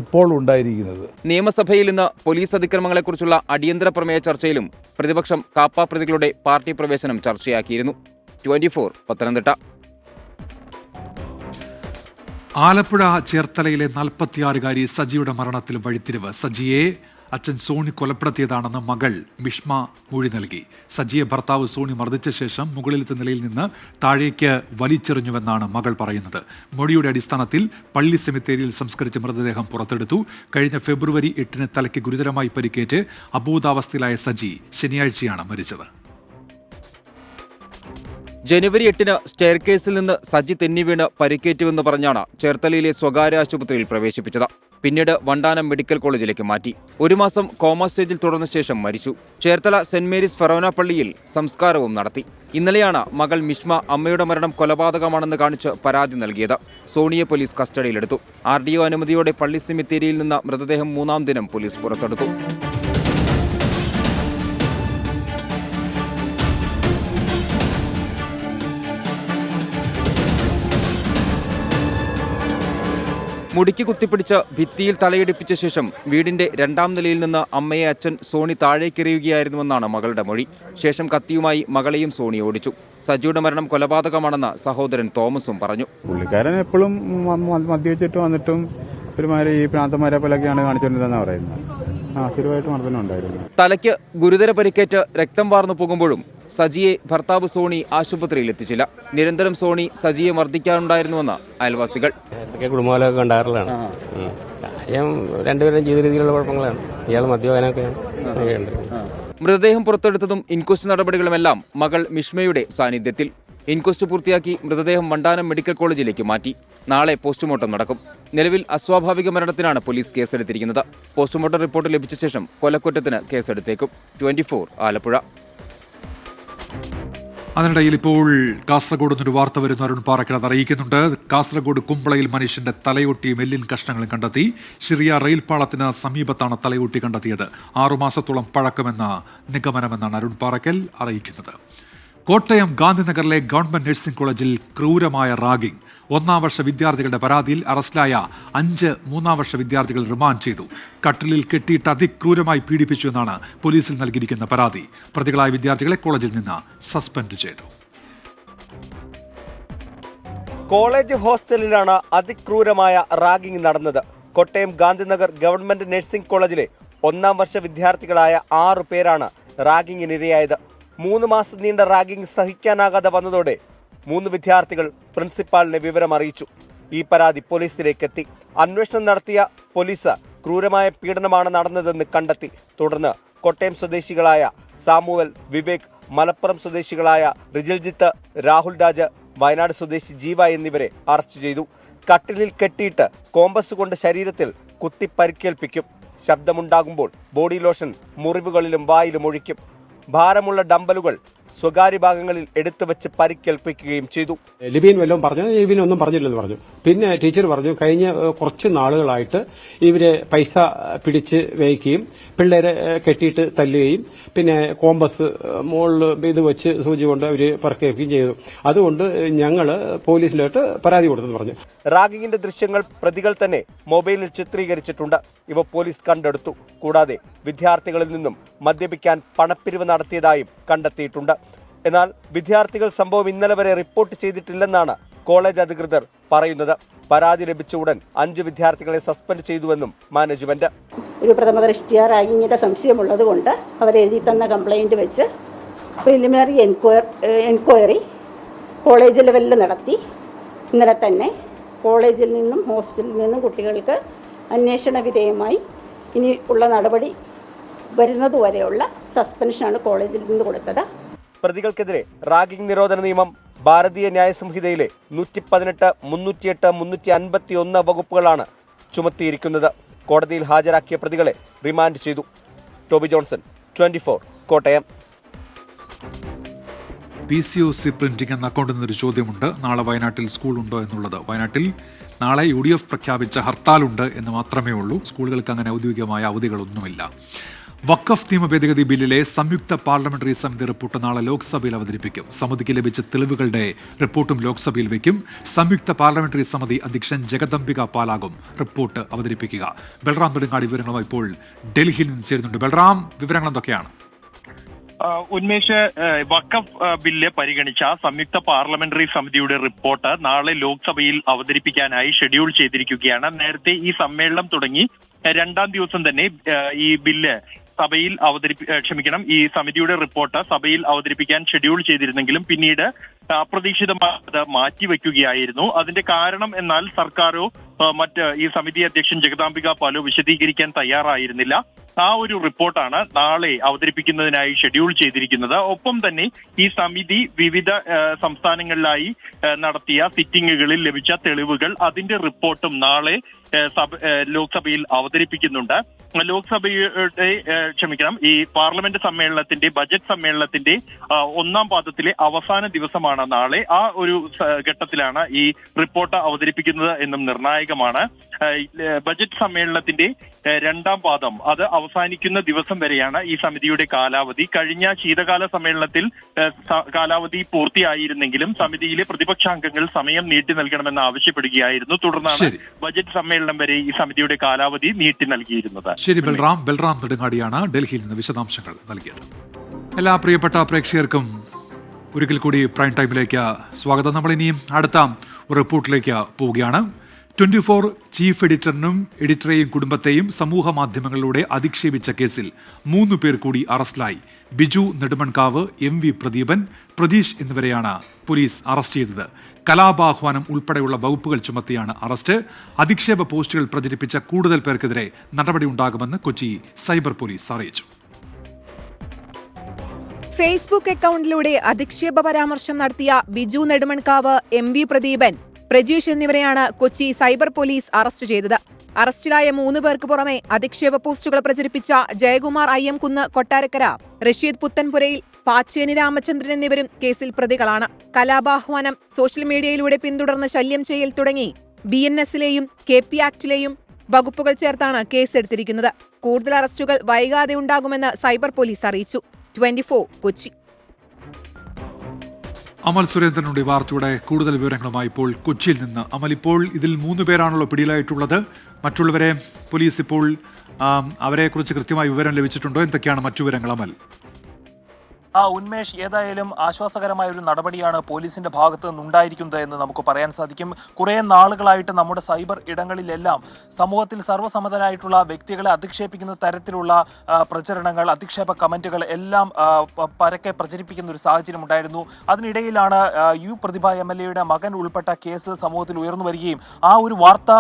ഇപ്പോൾ ഉണ്ടായിരിക്കുന്നത്. നിയമസഭയിൽ ഇന്ന് പോലീസ് അതിക്രമങ്ങളെക്കുറിച്ചുള്ള അടിയന്തര പ്രമേയ ചർച്ചയിലും പ്രതിപക്ഷം കാപ്പ പ്രതികളുടെ പാർട്ടി പ്രവേശനം ചർച്ചയാക്കിയിരുന്നു. 24 പത്തനംതിട്ട. ആലപ്പുഴ ചേർത്തലയിലെ 46-കാരി സജിയുടെ മരണത്തിൽ വഴിത്തിരിവ്. സജിയെ അച്ഛൻ സോണി കൊലപ്പെടുത്തിയതാണെന്ന് മകൾ മിഷ്മ മൊഴി നൽകി. സജിയെ ഭർത്താവ് സോണി മർദ്ദിച്ച ശേഷം മുകളിലത്തെ നിലയിൽ നിന്ന് താഴേക്ക് വലിച്ചെറിഞ്ഞുവെന്നാണ് മകൾ പറയുന്നത്. മൊഴിയുടെ അടിസ്ഥാനത്തിൽ പള്ളി സെമിത്തേരിയിൽ സംസ്കരിച്ച മൃതദേഹം പുറത്തെടുത്തു. കഴിഞ്ഞ ഫെബ്രുവരി 8 തലയ്ക്ക് ഗുരുതരമായി പരിക്കേറ്റ് അബോധാവസ്ഥയിലായ സജി ശനിയാഴ്ചയാണ് മരിച്ചത്. ജനുവരി 8 സ്റ്റെയർകേസിൽ നിന്ന് സജി തെന്നി വീണ് പരിക്കേറ്റുവെന്ന് പറഞ്ഞാണ് ചേർത്തലയിലെ സ്വകാര്യ ആശുപത്രിയിൽ പ്രവേശിപ്പിച്ചത്. പിന്നീട് വണ്ടാനം മെഡിക്കൽ കോളേജിലേക്ക് മാറ്റി. 1 മാസം കോമ സ്റ്റേജിൽ തുടർന്ന ശേഷം മരിച്ചു. ചേർത്തല സെന്റ് മേരീസ് ഫെറോന പള്ളിയിൽ സംസ്കാരവും നടത്തി. ഇന്നലെയാണ് മകൾ മിഷ്മ അമ്മയുടെ മരണം കൊലപാതകമാണെന്ന് കാണിച്ച് പരാതി നൽകിയത്. സോണിയെ പോലീസ് കസ്റ്റഡിയിലെടുത്തു. RDO അനുമതിയോടെ പള്ളി സെമിത്തേരിയിൽ നിന്ന് മൃതദേഹം 3-ാം ദിനം പോലീസ് പുറത്തെടുത്തു. മുടിക്ക് കുത്തിപ്പിടിച്ച് ഭിത്തിയിൽ തലയിടിപ്പിച്ച ശേഷം വീടിന്റെ 2-ാം നിലയിൽ നിന്ന് അമ്മയെ അച്ഛൻ സോണി താഴേക്കെറിയുകയായിരുന്നുവെന്നാണ് മകളുടെ മൊഴി. ശേഷം കത്തിയുമായി മകളെയും സോണി ഓടിച്ചു. സജിയുടെ മരണം കൊലപാതകമാണെന്ന് സഹോദരൻ തോമസും പറഞ്ഞു. പുള്ളിക്കാരൻ എപ്പോഴും മദ്യവെച്ചിട്ട് വന്നിട്ടും ഒരുമാതിരി ഈ പ്രാന്തന്മാരെ പോലെയൊക്കെയാണ് കാണിച്ചുകൊണ്ടിരുന്നതെന്നാണ് പറയുന്നത്. സ്ഥിരമായിട്ട് മർദ്ദനമുണ്ടായിരുന്നു. തലയ്ക്ക് ഗുരുതര പരിക്കേറ്റ് രക്തം വാർന്നു പോകുമ്പോഴും സജിയെ ഭർത്താവ് സോണി ആശുപത്രിയിൽ എത്തിച്ചില്ല. നിരന്തരം സോണി സജിയെ മർദ്ദിക്കാറുണ്ടായിരുന്നുവെന്ന് അയൽവാസികൾ. കുടുംബകലമൊക്കെ ഉണ്ടാകാറുള്ളതാണ്. കാര്യം രണ്ടുപേരും ജീവിത രീതിയിലുള്ള കുഴപ്പങ്ങളാണ്. ഇയാൾ മദ്യപാനമൊക്കെയാണ്. മൃതദേഹം പുറത്തെടുത്തതും ഇൻക്വസ്റ്റ് നടപടികളുമെല്ലാം മകൾ മിഷ്മയുടെ സാന്നിധ്യത്തിൽ. ഇൻക്വസ്റ്റ് പൂർത്തിയാക്കി മൃതദേഹം വണ്ടാനം മെഡിക്കൽ കോളേജിലേക്ക് മാറ്റി. നാളെ പോസ്റ്റ്മോർട്ടം നടക്കും. നിലവിൽ അസ്വാഭാവിക മരണത്തിനാണ് പോലീസ് കേസെടുത്തിരിക്കുന്നത്. പോസ്റ്റ്മോർട്ടം റിപ്പോർട്ട് ലഭിച്ച ശേഷം കൊലക്കുറ്റത്തിന് കേസെടുത്തേക്കും. 24 ആലപ്പുഴ. അതിനിടയിൽ ഇപ്പോൾ കാസർഗോഡ് നിന്നൊരു വാർത്ത വരുന്ന അരുൺ പാറക്കൽ അത് അറിയിക്കുന്നുണ്ട്. കാസർഗോഡ് കുമ്പളയിൽ മനുഷ്യന്റെ തലയൊട്ടിയും എല്ലിൻ കഷ്ണങ്ങളും കണ്ടെത്തി. ഷിറിയ റെയിൽപാളത്തിന് സമീപത്താണ് തലയൊട്ടി കണ്ടെത്തിയത്. 6 മാസത്തോളം പഴക്കമെന്ന നിഗമനമെന്നാണ് അരുൺ പാറക്കൽ അറിയിക്കുന്നത്. കോട്ടയം ഗാന്ധിനഗറിലെ ഗവൺമെന്റ് നഴ്സിംഗ് കോളേജിൽ ക്രൂരമായ റാഗിംഗ്. 1-ാം വർഷ വിദ്യാർത്ഥികളുടെ പരാതിയിൽ അറസ്റ്റിലായ 5 3-ാം വർഷ വിദ്യാർത്ഥികൾ റിമാൻഡ് ചെയ്തു. കട്ടിലിൽ കെട്ടിയിട്ട് അതിക്രൂരമായി പീഡിപ്പിച്ചു എന്നാണ് പോലീസിൽ നൽകിയിരിക്കുന്ന പരാതി. പ്രതികളായ വിദ്യാർത്ഥികളെ കോളേജിൽ നിന്ന് സസ്പെൻഡ് ചെയ്തു. കോളേജ് ഹോസ്റ്റലിലാണ് അതിക്രൂരമായ റാഗിംഗ് നടന്നത്. കോട്ടയം ഗാന്ധിനഗർ ഗവൺമെന്റ് നഴ്സിംഗ് കോളേജിലെ 1-ാം വർഷ വിദ്യാർത്ഥികളായ 6 പേരാണ് റാഗിങ്ങിനിരയായത്. 3 മാസം നീണ്ട റാഗിംഗ് സഹിക്കാനാകാതെ വന്നതോടെ 3 വിദ്യാർത്ഥികൾ പ്രിൻസിപ്പാളിനെ വിവരം അറിയിച്ചു. ഈ പരാതി പോലീസിലേക്കെത്തി. അന്വേഷണം നടത്തിയ പോലീസ് ക്രൂരമായ പീഡനമാണ് നടന്നതെന്ന് കണ്ടെത്തി. തുടർന്ന് കോട്ടയം സ്വദേശികളായ സാമുവൽ, വിവേക്, മലപ്പുറം സ്വദേശികളായ റിജിൽജിത്ത്, രാഹുൽ രാജ്, വയനാട് സ്വദേശി ജീവ എന്നിവരെ അറസ്റ്റ് ചെയ്തു. കട്ടിലിൽ കെട്ടിയിട്ട് കോമ്പസ് കൊണ്ട് ശരീരത്തിൽ കുത്തി പരിക്കേൽപ്പിക്കും. ശബ്ദമുണ്ടാകുമ്പോൾ ബോഡി ലോഷൻ മുറിവുകളിലും വായിലും ഒഴിക്കും. ഭാരമുള്ള ഡംബലുകൾ സ്വകാര്യ ഭാഗങ്ങളിൽ എടുത്തു വെച്ച് പരിക്കേൽപ്പിക്കുകയും ചെയ്തു. ലിബിൻ വല്ലതും പറഞ്ഞു, ലിബിൻ ഒന്നും പറഞ്ഞില്ലെന്ന് പറഞ്ഞു. പിന്നെ ടീച്ചർ പറഞ്ഞു കഴിഞ്ഞ കുറച്ച് നാളുകളായിട്ട് ഇവരെ പൈസ പിടിച്ച് വയ്ക്കുകയും പിള്ളേരെ കെട്ടിയിട്ട് തല്ലുകയും പിന്നെ കോമ്പസ് മുകളിൽ ഇത് വെച്ച് സൂചി കൊണ്ട് അവർ പറക്കുകയും ചെയ്തു. അതുകൊണ്ട് ഞങ്ങൾ പോലീസിലോട്ട് പരാതി കൊടുത്തെന്ന് പറഞ്ഞു. റാഗിങ്ങിന്റെ ദൃശ്യങ്ങൾ പ്രതികൾ തന്നെ മൊബൈലിൽ ചിത്രീകരിച്ചിട്ടുണ്ട്. ഇവ പോലീസ് കണ്ടെടുത്തു. കൂടാതെ വിദ്യാർത്ഥികളിൽ നിന്നും മദ്യപിക്കാൻ പണപ്പിരിവ് നടത്തിയതായും കണ്ടെത്തിയിട്ടുണ്ട്. എന്നാൽ വിദ്യാർത്ഥികൾ സംഭവം ഇന്നലെ വരെ റിപ്പോർട്ട് ചെയ്തിട്ടില്ലെന്നാണ് കോളേജ് അധികൃതർ പറയുന്നത്. പരാതി ലഭിച്ച ഉടൻ 5 വിദ്യാർത്ഥികളെ സസ്പെൻഡ് ചെയ്തുവെന്നും മാനേജ്മെന്റ്. ഒരു പ്രഥമദൃഷ്ട്യാ റാഗിങ്ങിന്റെ സംശയമുള്ളത് കൊണ്ട് അവർ എഴുതി തന്ന കംപ്ലൈന്റ് വെച്ച് പ്രിലിമിനറി എൻക്വയറി കോളേജ് ലെവലിൽ നടത്തി. ഇന്നലെ തന്നെ കോളേജിൽ നിന്നും ഹോസ്റ്റലിൽ നിന്നും കുട്ടികൾക്ക് അന്വേഷണ വിധേയമായി ഇനി ഉള്ള നടപടി വരുന്നതുവരെയുള്ള സസ്പെൻഷനാണ് കോളേജിൽ നിന്ന് കൊടുത്തത്. പ്രതികൾക്കെതിരെ റാഗിംഗ് നിരോധന നിയമം ഭാരതീയ ന്യായ സംഹിതയിലെ 118, 308, 351 വകുപ്പുകളാണ് ചുമത്തിയിരിക്കുന്നത്. കോടതിയിൽ ഹാജരാക്കിയ പ്രതികളെ റിമാൻഡ് ചെയ്തു. Toby Johnson, 24, Kottayam. PCOC printing എന്ന അക്കൗണ്ടിൽ നിന്നൊരു ചോദ്യമുണ്ട്. നാളെ വയനാട്ടിൽ സ്കൂളുണ്ടോ എന്നുള്ളത്. വയനാട്ടിൽ നാളെ UDF പ്രഖ്യാപിച്ച ഹർത്താലുണ്ട് എന്ന് മാത്രമേ ഉള്ളൂ. സ്കൂളുകൾക്ക് അങ്ങനെ ഔദ്യോഗികമായ അവധികളൊന്നുമില്ല. വഖഫ് നിയമ ഭേദഗതി ബില്ലിലെ സംയുക്ത പാർലമെന്ററി സമിതി റിപ്പോർട്ട് നാളെ ലോക്സഭയിൽ അവതരിപ്പിക്കും. സമിതിക്ക് ലഭിച്ച തെളിവുകളുടെ റിപ്പോർട്ടും ലോക്സഭയിൽ വയ്ക്കും. സംയുക്ത പാർലമെന്ററി സമിതി അധ്യക്ഷൻ ജഗദംബിക പാലാകും റിപ്പോർട്ട് അവതരിപ്പിക്കുക. ബൽറാം നെടുങ്ങാടി വിവരങ്ങളുമായി ഇപ്പോൾ ഡൽഹിയിൽ നിന്ന് ചേരുന്നുണ്ട്. ബൽറാം, വിവരങ്ങൾ എന്തൊക്കെയാണ്? ഉന്മേഷ്, വഖഫ് ബില്ല് പരിഗണിച്ച സംയുക്ത പാർലമെന്ററി സമിതിയുടെ റിപ്പോർട്ട് നാളെ ലോക്സഭയിൽ അവതരിപ്പിക്കാനായി ഷെഡ്യൂൾ ചെയ്തിരിക്കുകയാണ്. നേരത്തെ ഈ സമ്മേളനം തുടങ്ങി 2ാം ദിവസം തന്നെ ഈ ബില്ല് സഭയിൽ ഈ സമിതിയുടെ റിപ്പോർട്ട് സഭയിൽ അവതരിപ്പിക്കാൻ ഷെഡ്യൂൾ ചെയ്തിരുന്നെങ്കിലും പിന്നീട് അപ്രതീക്ഷിതമായി അത് മാറ്റിവെക്കുകയായിരുന്നു. അതിന്റെ കാരണം എന്നാൽ സർക്കാരോ ഈ സമിതി അധ്യക്ഷൻ ജഗദാംബിക പാലോ വിശദീകരിക്കാൻ തയ്യാറായിരുന്നില്ല. ആ ഒരു റിപ്പോർട്ടാണ് നാളെ അവതരിപ്പിക്കുന്നതിനായി ഷെഡ്യൂൾ ചെയ്തിരിക്കുന്നത്. ഒപ്പം തന്നെ ഈ സമിതി വിവിധ സംസ്ഥാനങ്ങളിലായി നടത്തിയ സിറ്റിംഗുകളിൽ ലഭിച്ച തെളിവുകൾ, അതിന്റെ റിപ്പോർട്ടും നാളെ ലോക്സഭയിൽ അവതരിപ്പിക്കുന്നുണ്ട്. ഈ പാർലമെന്റ് സമ്മേളനത്തിന്റെ ബജറ്റ് സമ്മേളനത്തിന്റെ 1ാം പാദത്തിലെ അവസാന ദിവസമാണ് നാളെ. ആ ഒരു ഘട്ടത്തിലാണ് ഈ റിപ്പോർട്ട് അവതരിപ്പിക്കുന്നത് എന്നും നിർണായകമാണ്. ബജറ്റ് സമ്മേളനത്തിന്റെ 2ാം പാദം അത് അവസാനിക്കുന്ന ദിവസം വരെയാണ് ഈ സമിതിയുടെ കാലാവധി. കഴിഞ്ഞ ശീതകാല സമ്മേളനത്തിൽ കാലാവധി പൂർത്തിയായിരുന്നെങ്കിലും സമിതിയിലെ പ്രതിപക്ഷാംഗങ്ങൾ സമയം നീട്ടി നൽകണമെന്ന് ആവശ്യപ്പെടുകയായിരുന്നു. തുടർന്നാണ് ബജറ്റ് സമ്മേളനം വരെ ഈ സമിതിയുടെ കാലാവധി നീട്ടി നൽകിയിരുന്നത്. ശരി, ബൽറാം നെടുങ്ങാടിയാണ് ഡൽഹിയിൽ നിന്ന് വിശദാംശങ്ങൾ നൽകിയത്. എല്ലാ പ്രിയപ്പെട്ട പ്രേക്ഷകർക്കും ഒരിക്കൽ കൂടി പ്രൈം ടൈമിലേക്ക് സ്വാഗതം. നമ്മൾ ഇനിയും അടുത്ത റിപ്പോർട്ടിലേക്ക് പോവുകയാണ്. 24 ചീഫ് എഡിറ്ററിനും എഡിറ്ററെയും കുടുംബത്തെയും സമൂഹ മാധ്യമങ്ങളിലൂടെ അധിക്ഷേപിച്ച കേസിൽ 3 പേർ കൂടി അറസ്റ്റിലായി. ബിജു നെടുമൺകാവ്, MV പ്രദീപൻ, പ്രതീഷ് എന്നിവരെയാണ് പോലീസ് അറസ്റ്റ് ചെയ്തത്. കലാപാഹ്വാനം ഉൾപ്പെടെയുള്ള വകുപ്പുകൾ ചുമത്തിയാണ് അറസ്റ്റ്. അധിക്ഷേപ പോസ്റ്റുകൾ പ്രചരിപ്പിച്ച കൂടുതൽ പേർക്കെതിരെ നടപടിയുണ്ടാകുമെന്ന് കൊച്ചി സൈബർ പോലീസ് അറിയിച്ചു. ഫേസ്ബുക്ക് അക്കൗണ്ടിലൂടെ അധിക്ഷേപ പരാമർശം നടത്തിയ ബിജു നെടുമൺകാവ്, MV പ്രദീപൻ, പ്രജീഷ് എന്നിവരെയാണ് കൊച്ചി സൈബർ പോലീസ് അറസ്റ്റ് ചെയ്തത്. അറസ്റ്റിലായ 3 പേർക്ക് പുറമെ അധിക്ഷേപ പോസ്റ്റുകൾ പ്രചരിപ്പിച്ച ജയകുമാർ IM കുന്ന് കൊട്ടാരക്കര, റഷീദ് പുത്തൻപുരയിൽ, പാച്ചേനി രാമചന്ദ്രൻ എന്നിവരും കേസിൽ പ്രതികളാണ്. കലാപാഹ്വാനം, സോഷ്യൽ മീഡിയയിലൂടെ പിന്തുടർന്ന് ശല്യം ചെയ്യൽ തുടങ്ങി BNS-ലെയും KP ആക്ടിലെയും വകുപ്പുകൾ ചേർത്താണ് കേസെടുത്തിരിക്കുന്നത്. കൂടുതൽ അറസ്റ്റുകൾ വൈകാതെ ഉണ്ടാകുമെന്ന് സൈബർ പോലീസ് അറിയിച്ചു. 24 കൊച്ചി. അമൽ സുരേന്ദ്രനുണ്ട് ഈ വാർത്തയുടെ കൂടുതൽ വിവരങ്ങളുമായി ഇപ്പോൾ കൊച്ചിയിൽ നിന്ന്. അമൽ, ഇപ്പോൾ ഇതിൽ 3 പേരാണല്ലോ പിടിയിലായിട്ടുള്ളത്. മറ്റുള്ളവരെ പോലീസ് ഇപ്പോൾ അവരെക്കുറിച്ച് കൃത്യമായ വിവരം ലഭിച്ചിട്ടുണ്ടോ? എന്തൊക്കെയാണ് മറ്റു വിവരങ്ങൾ അമൽ? ഉന്മേഷ്, ഏതായാലും ആശ്വാസകരമായ ഒരു നടപടിയാണ് പോലീസിന്റെ ഭാഗത്ത് നിന്നുണ്ടായിരിക്കുന്നത് എന്ന് നമുക്ക് പറയാൻ സാധിക്കും. കുറേ നാളുകളായിട്ട് നമ്മുടെ സൈബർ ഇടങ്ങളിലെല്ലാം സമൂഹത്തിൽ സർവ്വസമ്മതരായിട്ടുള്ള വ്യക്തികളെ അധിക്ഷേപിക്കുന്ന തരത്തിലുള്ള പ്രചരണങ്ങൾ, അധിക്ഷേപ കമന്റുകൾ എല്ലാം പരക്കെ പ്രചരിപ്പിക്കുന്ന ഒരു സാഹചര്യം ഉണ്ടായിരുന്നു. അതിനിടയിലാണ് U പ്രതിഭ MLA-യുടെ മകൻ ഉൾപ്പെട്ട കേസ് സമൂഹത്തിൽ ഉയർന്നു വരികയും ആ ഒരു വാർത്ത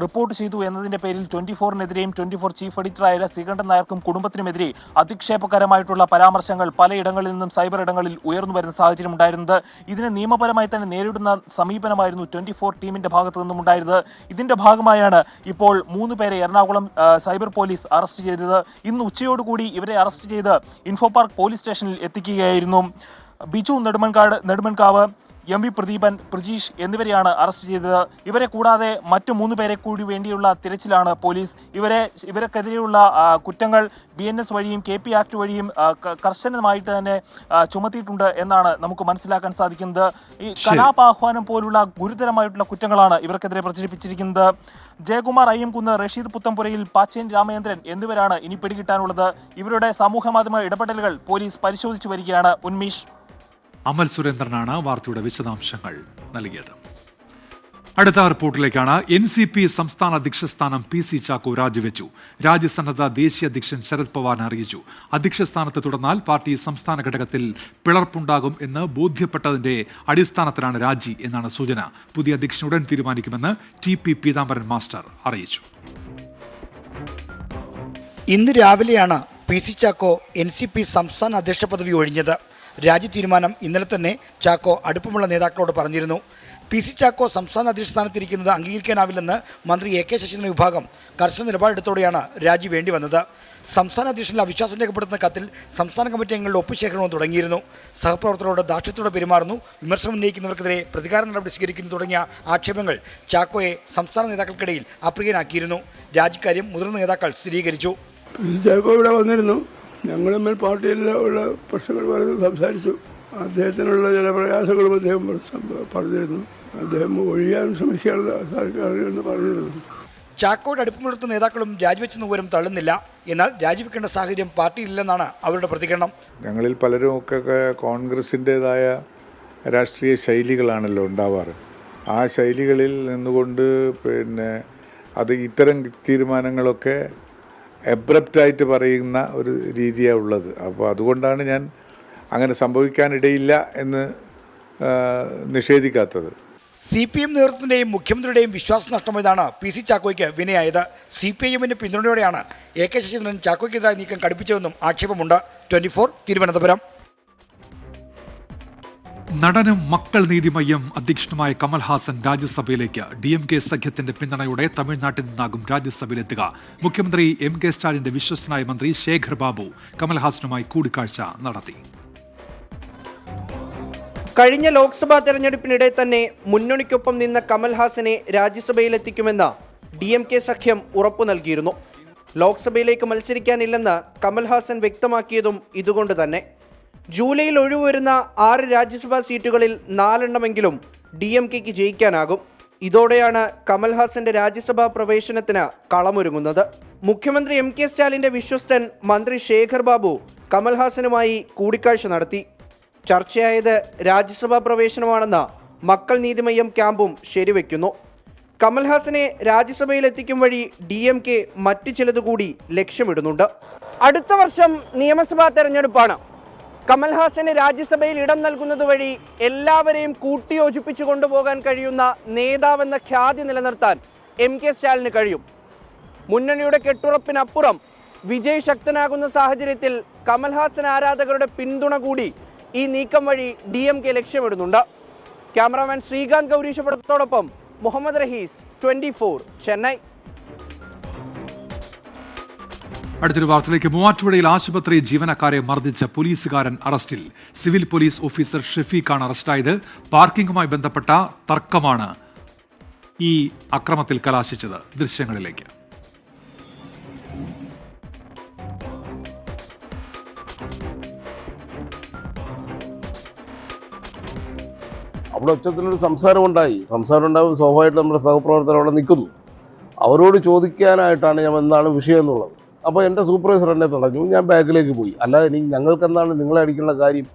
റിപ്പോർട്ട് ചെയ്തു എന്നതിന്റെ പേരിൽ 24-നെതിരെയും 24 ചീഫ് എഡിറ്ററായ ശ്രീകണ്ഠൻ നായർക്കും കുടുംബത്തിനുമെതിരെ അധിക്ഷേപകരമായിട്ടുള്ള പരാമർശങ്ങൾ പലയിടങ്ങളിൽ നിന്നും സൈബർ ഇടങ്ങളിൽ ഉയർന്നു വരുന്ന സാഹചര്യം ഉണ്ടായിരുന്നത്. ഇതിനെ നിയമപരമായി തന്നെ നേരിടുന്ന സമീപനമായിരുന്നു 24 ടീമിന്റെ ഭാഗത്തു നിന്നും ഉണ്ടായിരുന്നത്. ഇതിന്റെ ഭാഗമായാണ് ഇപ്പോൾ 3 പേരെ എറണാകുളം സൈബർ പോലീസ് അറസ്റ്റ് ചെയ്തത്. ഇന്ന് ഉച്ചയോടുകൂടി ഇവരെ അറസ്റ്റ് ചെയ്ത് ഇൻഫോ പാർക്ക് പോലീസ് സ്റ്റേഷനിൽ എത്തിക്കുകയായിരുന്നു. ബിജു നെടുമൺകാവ്, MV പ്രദീപൻ, പ്രജീഷ് എന്നിവരെയാണ് അറസ്റ്റ് ചെയ്തത്. ഇവരെ കൂടാതെ മറ്റു 3 പേരെ കൂടി വേണ്ടിയുള്ള തിരച്ചിലാണ് പോലീസ്. ഇവർക്കെതിരെയുള്ള കുറ്റങ്ങൾ BNS വഴിയും KP ആക്ട് വഴിയും കർശനമായിട്ട് തന്നെ ചുമത്തിയിട്ടുണ്ട് എന്നാണ് നമുക്ക് മനസ്സിലാക്കാൻ സാധിക്കുന്നത്. ഈ കലാപാഹ്വാനം പോലുള്ള ഗുരുതരമായിട്ടുള്ള കുറ്റങ്ങളാണ് ഇവർക്കെതിരെ പ്രചരിപ്പിച്ചിരിക്കുന്നത്. ജയകുമാർ IM കുന്ന്, റഷീദ് പുത്തൻപുരയിൽ, പാച്ചേനി രാമചന്ദ്രൻ എന്നിവരാണ് ഇനി പിടികിട്ടാനുള്ളത്. ഇവരുടെ സമൂഹമാധ്യമ ഇടപെടലുകൾ പോലീസ് പരിശോധിച്ചു വരികയാണ്. ഉന്മേഷ്. അമൽ സുരേന്ദ്രനാണ് വാർത്തയുടെ വിശദാംശങ്ങൾ നൽകിയത്. അടുത്ത റിപ്പോർട്ടിലേക്കാണ്. NCP സംസ്ഥാന അധ്യക്ഷ സ്ഥാനം PC ചാക്കോ രാജിവെച്ചു. രാജ്യസന്നദ്ധ ദേശീയ അധ്യക്ഷൻ ശരത് പവാറിനെ അറിയിച്ചു. അധ്യക്ഷ സ്ഥാനത്ത് തുടർന്നാൽ പാർട്ടി സംസ്ഥാന ഘടകത്തിൽ പിളർപ്പുണ്ടാകും എന്ന് ബോധ്യപ്പെട്ടതിന്റെ അടിസ്ഥാനത്തിലാണ് രാജി എന്നാണ് സൂചന. പുതിയ അധ്യക്ഷൻ ഉടൻ തീരുമാനിക്കുമെന്ന് TP പീതാംബരൻ മാസ്റ്റർ അറിയിച്ചു. ഇന്ന് രാവിലെയാണ് PC ചാക്കോ NCP സംസ്ഥാന അധ്യക്ഷ പദവി ഒഴിഞ്ഞത്. രാജി തീരുമാനം ഇന്നലെ തന്നെ ചാക്കോ അടുപ്പമുള്ള നേതാക്കളോട് പറഞ്ഞിരുന്നു. PC ചാക്കോ സംസ്ഥാന അധ്യക്ഷ സ്ഥാനത്തിരിക്കുന്നത് അംഗീകരിക്കാനാവില്ലെന്ന് മന്ത്രി AK ശശീന്ദ്രൻ വിഭാഗം കർശന നിലപാടെടുത്തോടെയാണ് രാജി വേണ്ടി വന്നത്. സംസ്ഥാന അധ്യക്ഷനിൽ അവിശ്വാസം രേഖപ്പെടുത്തുന്ന കത്തിൽ സംസ്ഥാന കമ്മിറ്റി അംഗങ്ങളുടെ ഒപ്പുശേഖരണവും തുടങ്ങിയിരുന്നു. സഹപ്രവർത്തകരോട് ദാക്ഷിണ്യത്തോടെ പെരുമാറുന്നു, വിമർശനം ഉന്നയിക്കുന്നവർക്കെതിരെ പ്രതികാര നടപടി സ്വീകരിക്കുന്നു തുടങ്ങിയ ആക്ഷേപങ്ങൾ ചാക്കോയെ സംസ്ഥാന നേതാക്കൾക്കിടയിൽ അപ്രിയനാക്കിയിരുന്നു. രാജിക്കാര്യം മുതിർന്ന നേതാക്കൾ സ്ഥിരീകരിച്ചു. ചാക്കോ ഇവിടെ വന്നിരുന്നു. ഞങ്ങൾ തമ്മിൽ പാർട്ടിയിലുള്ള പ്രശ്നങ്ങൾ സംസാരിച്ചു. അദ്ദേഹത്തിനുള്ള ചില പ്രയാസങ്ങളും അദ്ദേഹം പറഞ്ഞിരുന്നു. അദ്ദേഹം ഒഴിയാൻ ശ്രമിക്കുകയാണ് സർക്കാരിൽ പറഞ്ഞിരുന്നു. ചാക്കോയുടെ അടുപ്പമുള്ള നേതാക്കളും രാജിവെച്ചെന്ന വിവരം തള്ളുന്നില്ല. എന്നാൽ രാജിവെക്കേണ്ട സാഹചര്യം പാർട്ടിയിലില്ലെന്നാണ് അവരുടെ പ്രതികരണം. ഞങ്ങളിൽ പലരും ഒക്കെ കോൺഗ്രസിൻ്റെതായ രാഷ്ട്രീയ ശൈലികളാണല്ലോ ഉണ്ടാവാറ്. ആ ശൈലികളിൽ നിന്നുകൊണ്ട് അത് ഇത്തരം തീരുമാനങ്ങളൊക്കെ എബ്രപ്റ്റായിട്ട് പറയുന്ന ഒരു രീതിയാണ് ഉള്ളത്. അപ്പോൾ അതുകൊണ്ടാണ് ഞാൻ അങ്ങനെ സംഭവിക്കാനിടയില്ല എന്ന് നിഷേധിക്കാത്തത്. CPM നേതൃത്വത്തിൻ്റെയും മുഖ്യമന്ത്രിയുടെയും വിശ്വാസം നഷ്ടമായതാണ് PC ചാക്കോയ്ക്ക് വിനയായത്. CPIM-ന്റെ പിന്തുണയോടെയാണ് AK ശശീന്ദ്രൻ ചാക്കോയ്ക്കെതിരായ നീക്കം കടുപ്പിച്ചതെന്നും ആക്ഷേപമുണ്ട്. 24 തിരുവനന്തപുരം. നടനും മക്കൾ നീതിമയ്യം അധ്യക്ഷനുമായ കമൽഹാസൻ രാജ്യസഭയിലേക്ക്. DMK സഖ്യത്തിന്റെ പിന്തുണയോടെ തമിഴ്നാട്ടിൽ നിന്നാകും രാജ്യസഭയിലെത്തുക. മുഖ്യമന്ത്രി MK സ്റ്റാലിന്റെ വിശ്വസ്തനായ മന്ത്രി ശേഖർ ബാബു കമൽഹാസനുമായി കൂടിക്കാഴ്ച നടത്തി. കഴിഞ്ഞ ലോക്സഭാ തെരഞ്ഞെടുപ്പിനിടെ തന്നെ മുന്നണിക്കൊപ്പം നിന്ന കമൽഹാസനെ രാജ്യസഭയിലെത്തിക്കുമെന്ന് DMK സഖ്യം ഉറപ്പു നൽകിയിരുന്നു. ലോക്സഭയിലേക്ക് മത്സരിക്കാനില്ലെന്ന് കമൽഹാസൻ വ്യക്തമാക്കിയതും ഇതുകൊണ്ട് തന്നെ. ജൂലൈയിൽ ഒഴിവുവരുന്ന 6 രാജ്യസഭാ സീറ്റുകളിൽ 4 DMKക്ക് ജയിക്കാനാകും. ഇതോടെയാണ് കമൽഹാസന്റെ രാജ്യസഭാ പ്രവേശനത്തിന് കളമൊരുങ്ങുന്നത്. മുഖ്യമന്ത്രി MK സ്റ്റാലിന്റെ വിശ്വസ്തൻ മന്ത്രി ശേഖർ ബാബു കമൽഹാസനുമായി കൂടിക്കാഴ്ച നടത്തി. ചർച്ചയായത് രാജ്യസഭാ പ്രവേശനമാണെന്ന് മക്കൾ നീതിമയ്യം ക്യാമ്പും ശരിവെക്കുന്നു. കമൽഹാസനെ രാജ്യസഭയിൽ എത്തിക്കും വഴി DMK മറ്റു ചിലതുകൂടി ലക്ഷ്യമിടുന്നുണ്ട്. അടുത്ത വർഷം നിയമസഭാ തെരഞ്ഞെടുപ്പാണ്. കമൽഹാസന് രാജ്യസഭയിൽ ഇടം നൽകുന്നത് വഴി എല്ലാവരെയും കൂട്ടിയോജിപ്പിച്ചു കൊണ്ടുപോകാൻ കഴിയുന്ന നേതാവെന്ന ഖ്യാതി നിലനിർത്താൻ MK സ്റ്റാലിന് കഴിയും. മുന്നണിയുടെ കെട്ടുറപ്പിനപ്പുറം വിജയ് ശക്തനാകുന്ന സാഹചര്യത്തിൽ കമൽഹാസൻ ആരാധകരുടെ പിന്തുണ കൂടി ഈ നീക്കം വഴി DMK ലക്ഷ്യമിടുന്നുണ്ട്. ക്യാമറാമാൻ ശ്രീകാന്ത് ഗൗരീശപുരത്തോടൊപ്പം മുഹമ്മദ് റഹീസ്, 24 ചെന്നൈ. അടുത്തൊരു വാർത്തയിലേക്ക്. മൂവാറ്റുപുഴയിൽ ആശുപത്രി ജീവനക്കാരെ മർദ്ദിച്ച പോലീസുകാരൻ അറസ്റ്റിൽ. സിവിൽ പോലീസ് ഓഫീസർ ഷെഫീഖാണ് അറസ്റ്റായത്. പാർക്കിംഗുമായി ബന്ധപ്പെട്ട തർക്കമാണ് ഈ അക്രമത്തിൽ കലാശിച്ചത്. ദൃശ്യങ്ങളിലേക്ക്. അവിടെ ഒച്ചത്തിലൊരു സംസാരം ഉണ്ടാകുമ്പോൾ സ്വാഭാവികമായിട്ട് നമ്മുടെ സഹപ്രവർത്തകർ അവിടെ നിൽക്കുന്നു. അവരോട് ചോദിക്കാനായിട്ടാണ് ഞാൻ എന്താണ് വിഷയം എന്നുള്ളത്. അപ്പോൾ എൻ്റെ സൂപ്പർവൈസർ എന്നെ തടഞ്ഞു. ഞാൻ ബാക്കിലേക്ക് പോയി. അല്ലാതെ ഇനി ഞങ്ങൾക്ക് എന്താണ് നിങ്ങളെ അടിക്കേണ്ട കാര്യം?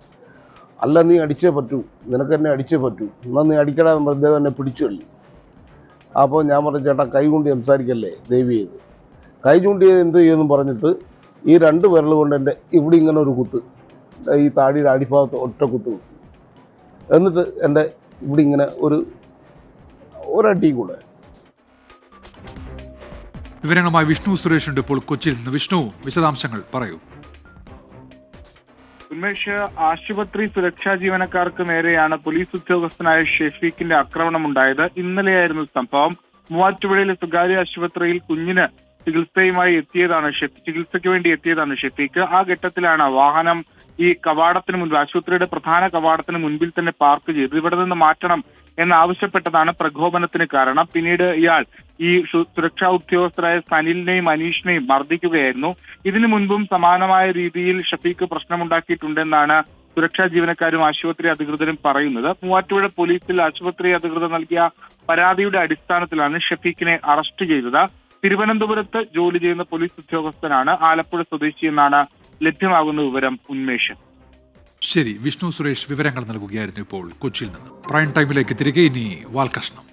അല്ല, നീ അടിച്ചേ പറ്റൂ, നിനക്ക് എന്നെ അടിച്ചേ പറ്റൂ, എന്നാൽ നീ അടിക്കടാന്ന് പറഞ്ഞ് എന്നെ പിടിച്ചു കഴിഞ്ഞു. അപ്പോൾ ഞാൻ പറഞ്ഞു, ചേട്ടാ കൈ കൊണ്ട് സംസാരിക്കല്ലേ ദയവ് ചെയ്ത്. കൈ ചൂണ്ടി എന്ത് ചെയ്യുമെന്നും പറഞ്ഞിട്ട് ഈ 2 വിരൽ കൊണ്ട് എൻ്റെ ഇവിടെ ഇങ്ങനെ ഒരു കുത്ത്, ഈ താടിയുടെ അടിഭാഗത്ത് ഒറ്റ കുത്ത് കുത്തി. എന്നിട്ട് എൻ്റെ ഇവിടെ ഇങ്ങനെ ഒരടി കൂടെ. വിവരങ്ങളുമായി വിഷ്ണു സുരേഷ് ഉണ്ട് ഇപ്പോൾ കൊച്ചിയിൽ നിന്ന്. വിഷ്ണു, വിശദാംശങ്ങൾ പറയൂ. ഉന്മേഷ്, ആശുപത്രി സുരക്ഷാ ജീവനക്കാർക്ക് നേരെയാണ് പോലീസ് ഉദ്യോഗസ്ഥനായ ഷെഫീഖിന്റെ ആക്രമണമുണ്ടായത്. ഇന്നലെയായിരുന്നു സംഭവം. മൂവാറ്റുപുഴയിലെ സ്വകാര്യ ആശുപത്രിയിൽ കുഞ്ഞിന് ചികിത്സയ്ക്ക് വേണ്ടി എത്തിയതാണ് ഷെഫീഖ്. ആ ഘട്ടത്തിലാണ് വാഹനം ഈ കവാടത്തിന് മുൻപ്, ആശുപത്രിയുടെ പ്രധാന കവാടത്തിന് മുൻപിൽ തന്നെ പാർക്ക് ചെയ്തു. ഇവിടെ നിന്ന് മാറ്റണം എന്നാവശ്യപ്പെട്ടതാണ് പ്രകോപനത്തിന് കാരണം. പിന്നീട് ഇയാൾ ഈ സുരക്ഷാ ഉദ്യോഗസ്ഥരായ സനിലിനെയും അനീഷിനെയും മർദ്ദിക്കുകയായിരുന്നു. ഇതിനു മുൻപും സമാനമായ രീതിയിൽ ഷഫീഖ് പ്രശ്നമുണ്ടാക്കിയിട്ടുണ്ടെന്നാണ് സുരക്ഷാ ജീവനക്കാരും ആശുപത്രി അധികൃതരും പറയുന്നത്. മൂവാറ്റുപുഴ പോലീസിൽ ആശുപത്രി അധികൃതർ നൽകിയ പരാതിയുടെ അടിസ്ഥാനത്തിലാണ് ഷഫീഖിനെ അറസ്റ്റ് ചെയ്തത്. തിരുവനന്തപുരത്ത് ജോലി ചെയ്യുന്ന പോലീസ് ഉദ്യോഗസ്ഥനാണ്. ആലപ്പുഴ സ്വദേശിയെന്നാണ് ലഭ്യമാകുന്ന വിവരം. ഉന്മേഷ്. ശരി, വിഷ്ണു സുരേഷ് വിവരങ്ങൾ നൽകുകയായിരുന്നു ഇപ്പോൾ കൊച്ചിയിൽ നിന്ന്. പ്രൈം ടൈമിലേക്ക് തിരികെ. ഇനി വാൽകഷ്ണം.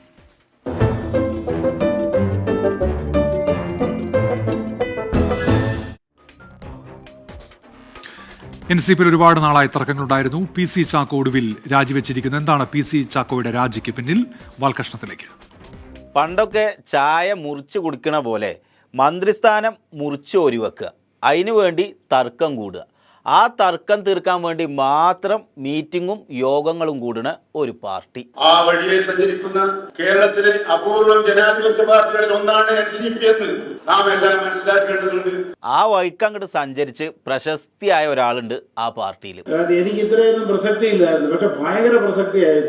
NCP-യിൽ ഒരുപാട് നാളായി തർക്കങ്ങളുണ്ടായിരുന്നു. PC ചാക്കോ ഒടുവിൽ രാജിവെച്ചിരിക്കുന്നു. എന്താണ് PC ചാക്കോയുടെ രാജിക്ക് പിന്നിൽ? വാൽകഷ്ണത്തിലേക്ക്. പണ്ടൊക്കെ ചായ മുറിച്ച് കുടിക്കണ പോലെ മന്ത്രിസ്ഥാനം മുറിച്ച് ഒരിവെക്കുക, അതിനു വേണ്ടി തർക്കം കൂടുക, ആ തർക്കം തീർക്കാൻ വേണ്ടി മാത്രം മീറ്റിങ്ങും യോഗങ്ങളും കൂടുന്ന ഒരു പാർട്ടി. ആ വഴിയെ സഞ്ചരിക്കുന്ന കേരളത്തിലെ അപൂർവം ജനാധിപത്യ പാർട്ടികളിൽ ഒന്നാണ് NCP എന്ന് നാം എല്ലാം മനസ്സിലാക്കേണ്ടതുണ്ട്. ആ വഴിക്ക് അങ്ങോട്ട് സഞ്ചരിച്ച് പ്രശസ്തിയായ ഒരാളുണ്ട് ആ പാർട്ടിയിൽ. എനിക്ക് ഇത്രയൊന്നും പ്രസക്തി ഇല്ലായിരുന്നു, പക്ഷെ ഭയങ്കര പ്രസക്തിയായി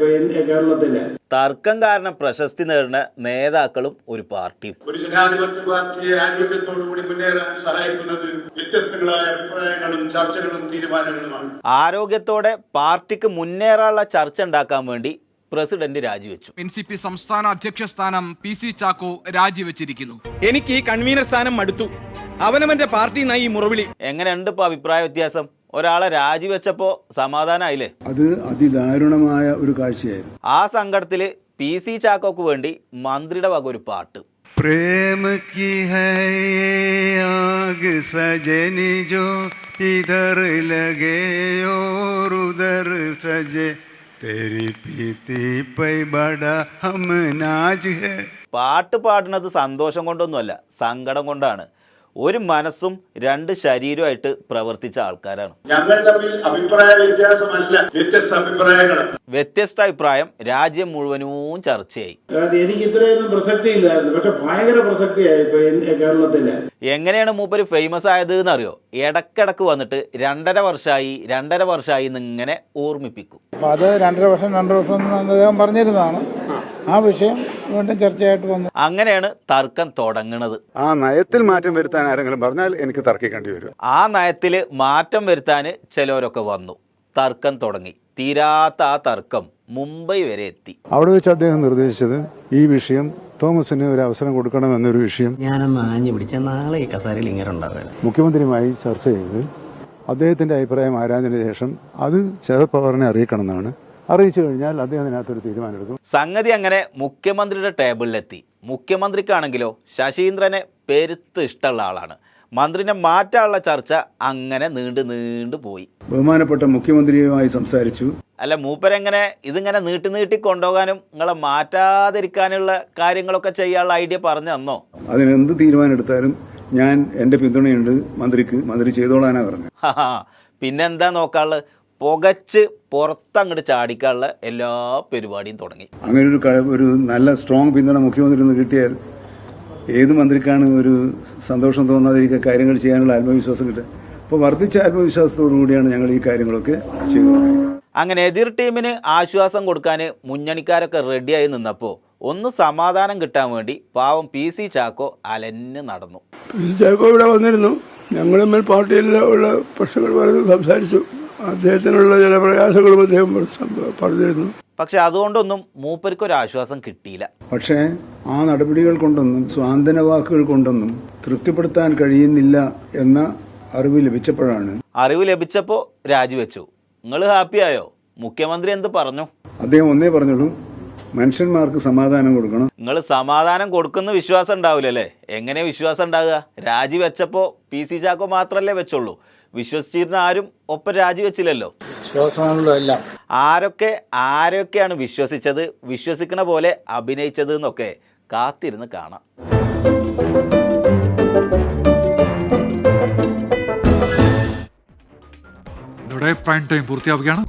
കേരളത്തിലെ. തർക്കം കാരണം പ്രശസ്തി നേടുന്ന നേതാക്കളും ഒരു പാർട്ടിയും. ഒരു ജനാധിപത്യ പാർട്ടിയെ ആരോഗ്യത്തോടു കൂടി മുന്നേറാൻ സഹായിക്കുന്നത് വ്യത്യസ്തങ്ങളായ അഭിപ്രായങ്ങളും ചർച്ചകളും തീരുമാനങ്ങളുമാണ്. ആരോഗ്യത്തോടെ പാർട്ടിക്ക് മുന്നേറാനുള്ള ചർച്ച ഉണ്ടാക്കാൻ വേണ്ടി പ്രസിഡന്റ് രാജിവെച്ചു. NCP സംസ്ഥാന അധ്യക്ഷ സ്ഥാനം PC ചാക്കോ രാജിവെച്ചിരിക്കുന്നു. എനിക്ക് ഈ കൺവീനർ സ്ഥാനം മടുത്തു. അവനവന്റെ പാർട്ടി നയി മുറവിളി. എങ്ങനെയുണ്ട് ഇപ്പൊ അഭിപ്രായ വ്യത്യാസം? ഒരാളെ രാജിവെച്ചപ്പോ സമാധാനമായില്ലേ? അത് അതിദാരുണമായ ഒരു കാഴ്ചയായിരുന്നു. ആ സങ്കടത്തില് PC ചാക്കോക്ക് വേണ്ടി മന്ത്രിയുടെ വക ഒരു പാട്ട്. പ്രേമ കി ഹൈ ആഗ് സജനി ജോ ഇധർ ലഗേ ഓർ ഉധർ സജേ തേരി പീതി പൈ ബഡാ ഹം നാജ് ഹൈ. പാട്ട് പാടുന്നത് സന്തോഷം കൊണ്ടൊന്നുമല്ല, സങ്കടം കൊണ്ടാണ്. ഒരു മനസ്സും രണ്ട് ശരീരമായിട്ട് പ്രവർത്തിച്ച ആൾക്കാരാണ്. ഞങ്ങൾ തമ്മിൽ അഭിപ്രായ വ്യത്യാസമല്ല, വ്യത്യസ്ത അഭിപ്രായങ്ങളാണ്. വ്യത്യസ്ത അഭിപ്രായം രാജ്യം മുഴുവനും ചർച്ചയായി. എനിക്ക് ഇത്രയൊന്നും പ്രസക്തി ഇല്ലായിരുന്നു, പക്ഷെ ഭയങ്കര പ്രസക്തിയായി കേരളത്തിലെ. എങ്ങനെയാണ് മൂപ്പര് ഫേമസ് ആയത് എന്നറിയോ? ഇടക്കിടക്ക് വന്നിട്ട് 2.5 വർഷമായി എന്നിങ്ങനെ ഓർമ്മിപ്പിക്കും. അത് 2 വർഷം അദ്ദേഹം പറഞ്ഞിരുന്നതാണ്. ആ വിഷയം വീണ്ടും ചർച്ചയായിട്ട് വന്നു. അങ്ങനെയാണ് തർക്കം തുടങ്ങുന്നത്. ആ നയത്തിൽ മാറ്റം വരുത്താൻ ആരെങ്കിലും പറഞ്ഞാൽ എനിക്ക് തർക്കിക്കേണ്ടി വരും. ആ നയത്തിൽ മാറ്റം വരുത്താൻ ചിലവരൊക്കെ വന്നു. തർക്കം തുടങ്ങി. തീരാത്ത ആ തർക്കം മുംബൈ വരെ എത്തി. അവിടെ വെച്ച് അദ്ദേഹം നിർദ്ദേശിച്ചത് ഈ വിഷയം തോമസിന് ഒരു അവസരം കൊടുക്കണമെന്നൊരു വിഷയം ഞാനൊന്ന് ആഞ്ഞു പിടിച്ച നാളെ ഈ കസാരയിൽ ഇങ്ങനെ ഉണ്ടാവില്ല. മുഖ്യമന്ത്രിയുമായി ചർച്ച ചെയ്ത് അദ്ദേഹത്തിന്റെ അഭിപ്രായം ആരാഞ്ഞതിനു ശേഷം അത് ശരത് പവാറിനെ അറിയിക്കണമെന്നാണ്. അറിയിച്ചു കഴിഞ്ഞാൽ അദ്ദേഹം അതിനകത്തൊരു തീരുമാനമെടുക്കും. സംഗതി അങ്ങനെ മുഖ്യമന്ത്രിയുടെ ടേബിളിലെത്തി. മുഖ്യമന്ത്രിക്കാണെങ്കിലോ ശശീന്ദ്രനെ പെരുത്ത് ഇഷ്ടമുള്ള ആളാണ്. മന്ത്രിനെ മാറ്റാനുള്ള ചർച്ച അങ്ങനെ നീണ്ടു പോയി. ബഹുമാനപ്പെട്ട മുഖ്യമന്ത്രിയുമായി സംസാരിച്ചു. അല്ല, മൂപ്പരെങ്ങനെ ഇതിങ്ങനെ നീട്ടി കൊണ്ടുപോകാനും നിങ്ങളെ മാറ്റാതിരിക്കാനുള്ള കാര്യങ്ങളൊക്കെ ചെയ്യാനുള്ള ഐഡിയ പറഞ്ഞു തന്നോ? അതിനെന്ത് തീരുമാനം എടുത്താലും ഞാൻ എൻ്റെ പിന്തുണയുണ്ട് മന്ത്രിക്ക്, മന്ത്രി ചെയ്തോളാനാ പറഞ്ഞു. പിന്നെന്താ നോക്കാനുള്ളത്? പുകച്ച് പുറത്തങ്ങോട്ട് ചാടിക്കാനുള്ള എല്ലാ പരിപാടിയും തുടങ്ങി. അങ്ങനെ ഒരു നല്ല സ്ട്രോങ് പിന്തുണ മുഖ്യമന്ത്രിയിൽ നിന്ന് കിട്ടിയാൽ ഏത് മന്ത്രിക്കാണ് ഒരു സന്തോഷം തോന്നാതിരിക്കുക, കാര്യങ്ങൾ ചെയ്യാനുള്ള ആത്മവിശ്വാസം കിട്ടുക. അപ്പോൾ വർദ്ധിച്ച ആത്മവിശ്വാസത്തോടു കൂടിയാണ് ഞങ്ങൾ ഈ കാര്യങ്ങളൊക്കെ ചെയ്തുകൊണ്ടിരിക്കുന്നത്. അങ്ങനെ എതിർ ടീമിന് ആശ്വാസം കൊടുക്കാൻ മുന്നണിക്കാരൊക്കെ റെഡിയായി നിന്നപ്പോൾ ഒന്ന് സമാധാനം കിട്ടാൻ വേണ്ടി പാവം PC ചാക്കോ അലഞ്ഞ് നടന്നു. PC ചാക്കോ ഇവിടെ വന്നിരുന്നു. ഞങ്ങൾ തമ്മിൽ പാർട്ടിയിലുള്ള പ്രശ്നങ്ങൾ പറഞ്ഞ് സംസാരിച്ചു. അദ്ദേഹത്തിനുള്ള ചില പ്രയാസങ്ങളും അദ്ദേഹം പറഞ്ഞിരുന്നു. പക്ഷെ അതുകൊണ്ടൊന്നും മൂപ്പർക്കൊരു ആശ്വാസം കിട്ടിയില്ല. പക്ഷേ ആ നടപടികൾ കൊണ്ടൊന്നും സ്വാന്തന വാക്കുകൾ കൊണ്ടൊന്നും തൃപ്തിപ്പെടുത്താൻ കഴിയുന്നില്ല എന്ന അറിവ് ലഭിച്ചപ്പോൾ രാജിവെച്ചു. നിങ്ങൾ ഹാപ്പിയായോ? മുഖ്യമന്ത്രി എന്ത് പറഞ്ഞു? അദ്ദേഹം ഒന്നേ പറഞ്ഞുള്ളൂ, മനുഷ്യന്മാർക്ക് സമാധാനം കൊടുക്കണം. നിങ്ങൾ സമാധാനം കൊടുക്കുന്ന വിശ്വാസം ഉണ്ടാവില്ലല്ലേ? എങ്ങനെ വിശ്വാസം ഉണ്ടാകുക? രാജിവെച്ചപ്പോൾ PC ചാക്കോ മാത്രല്ലേ വെച്ചുള്ളൂ. വിശ്വസിച്ചിരുന്ന ആരും ഒപ്പം രാജിവെച്ചില്ലല്ലോ. ആരൊക്കെയാണ് വിശ്വസിച്ചത്, വിശ്വസിക്കണ പോലെ അഭിനയിച്ചത് എന്നൊക്കെ കാത്തിരുന്ന് കാണാം. ഇതോടെ പ്രൈം ടൈം പൂർത്തിയാവുകയാണ്.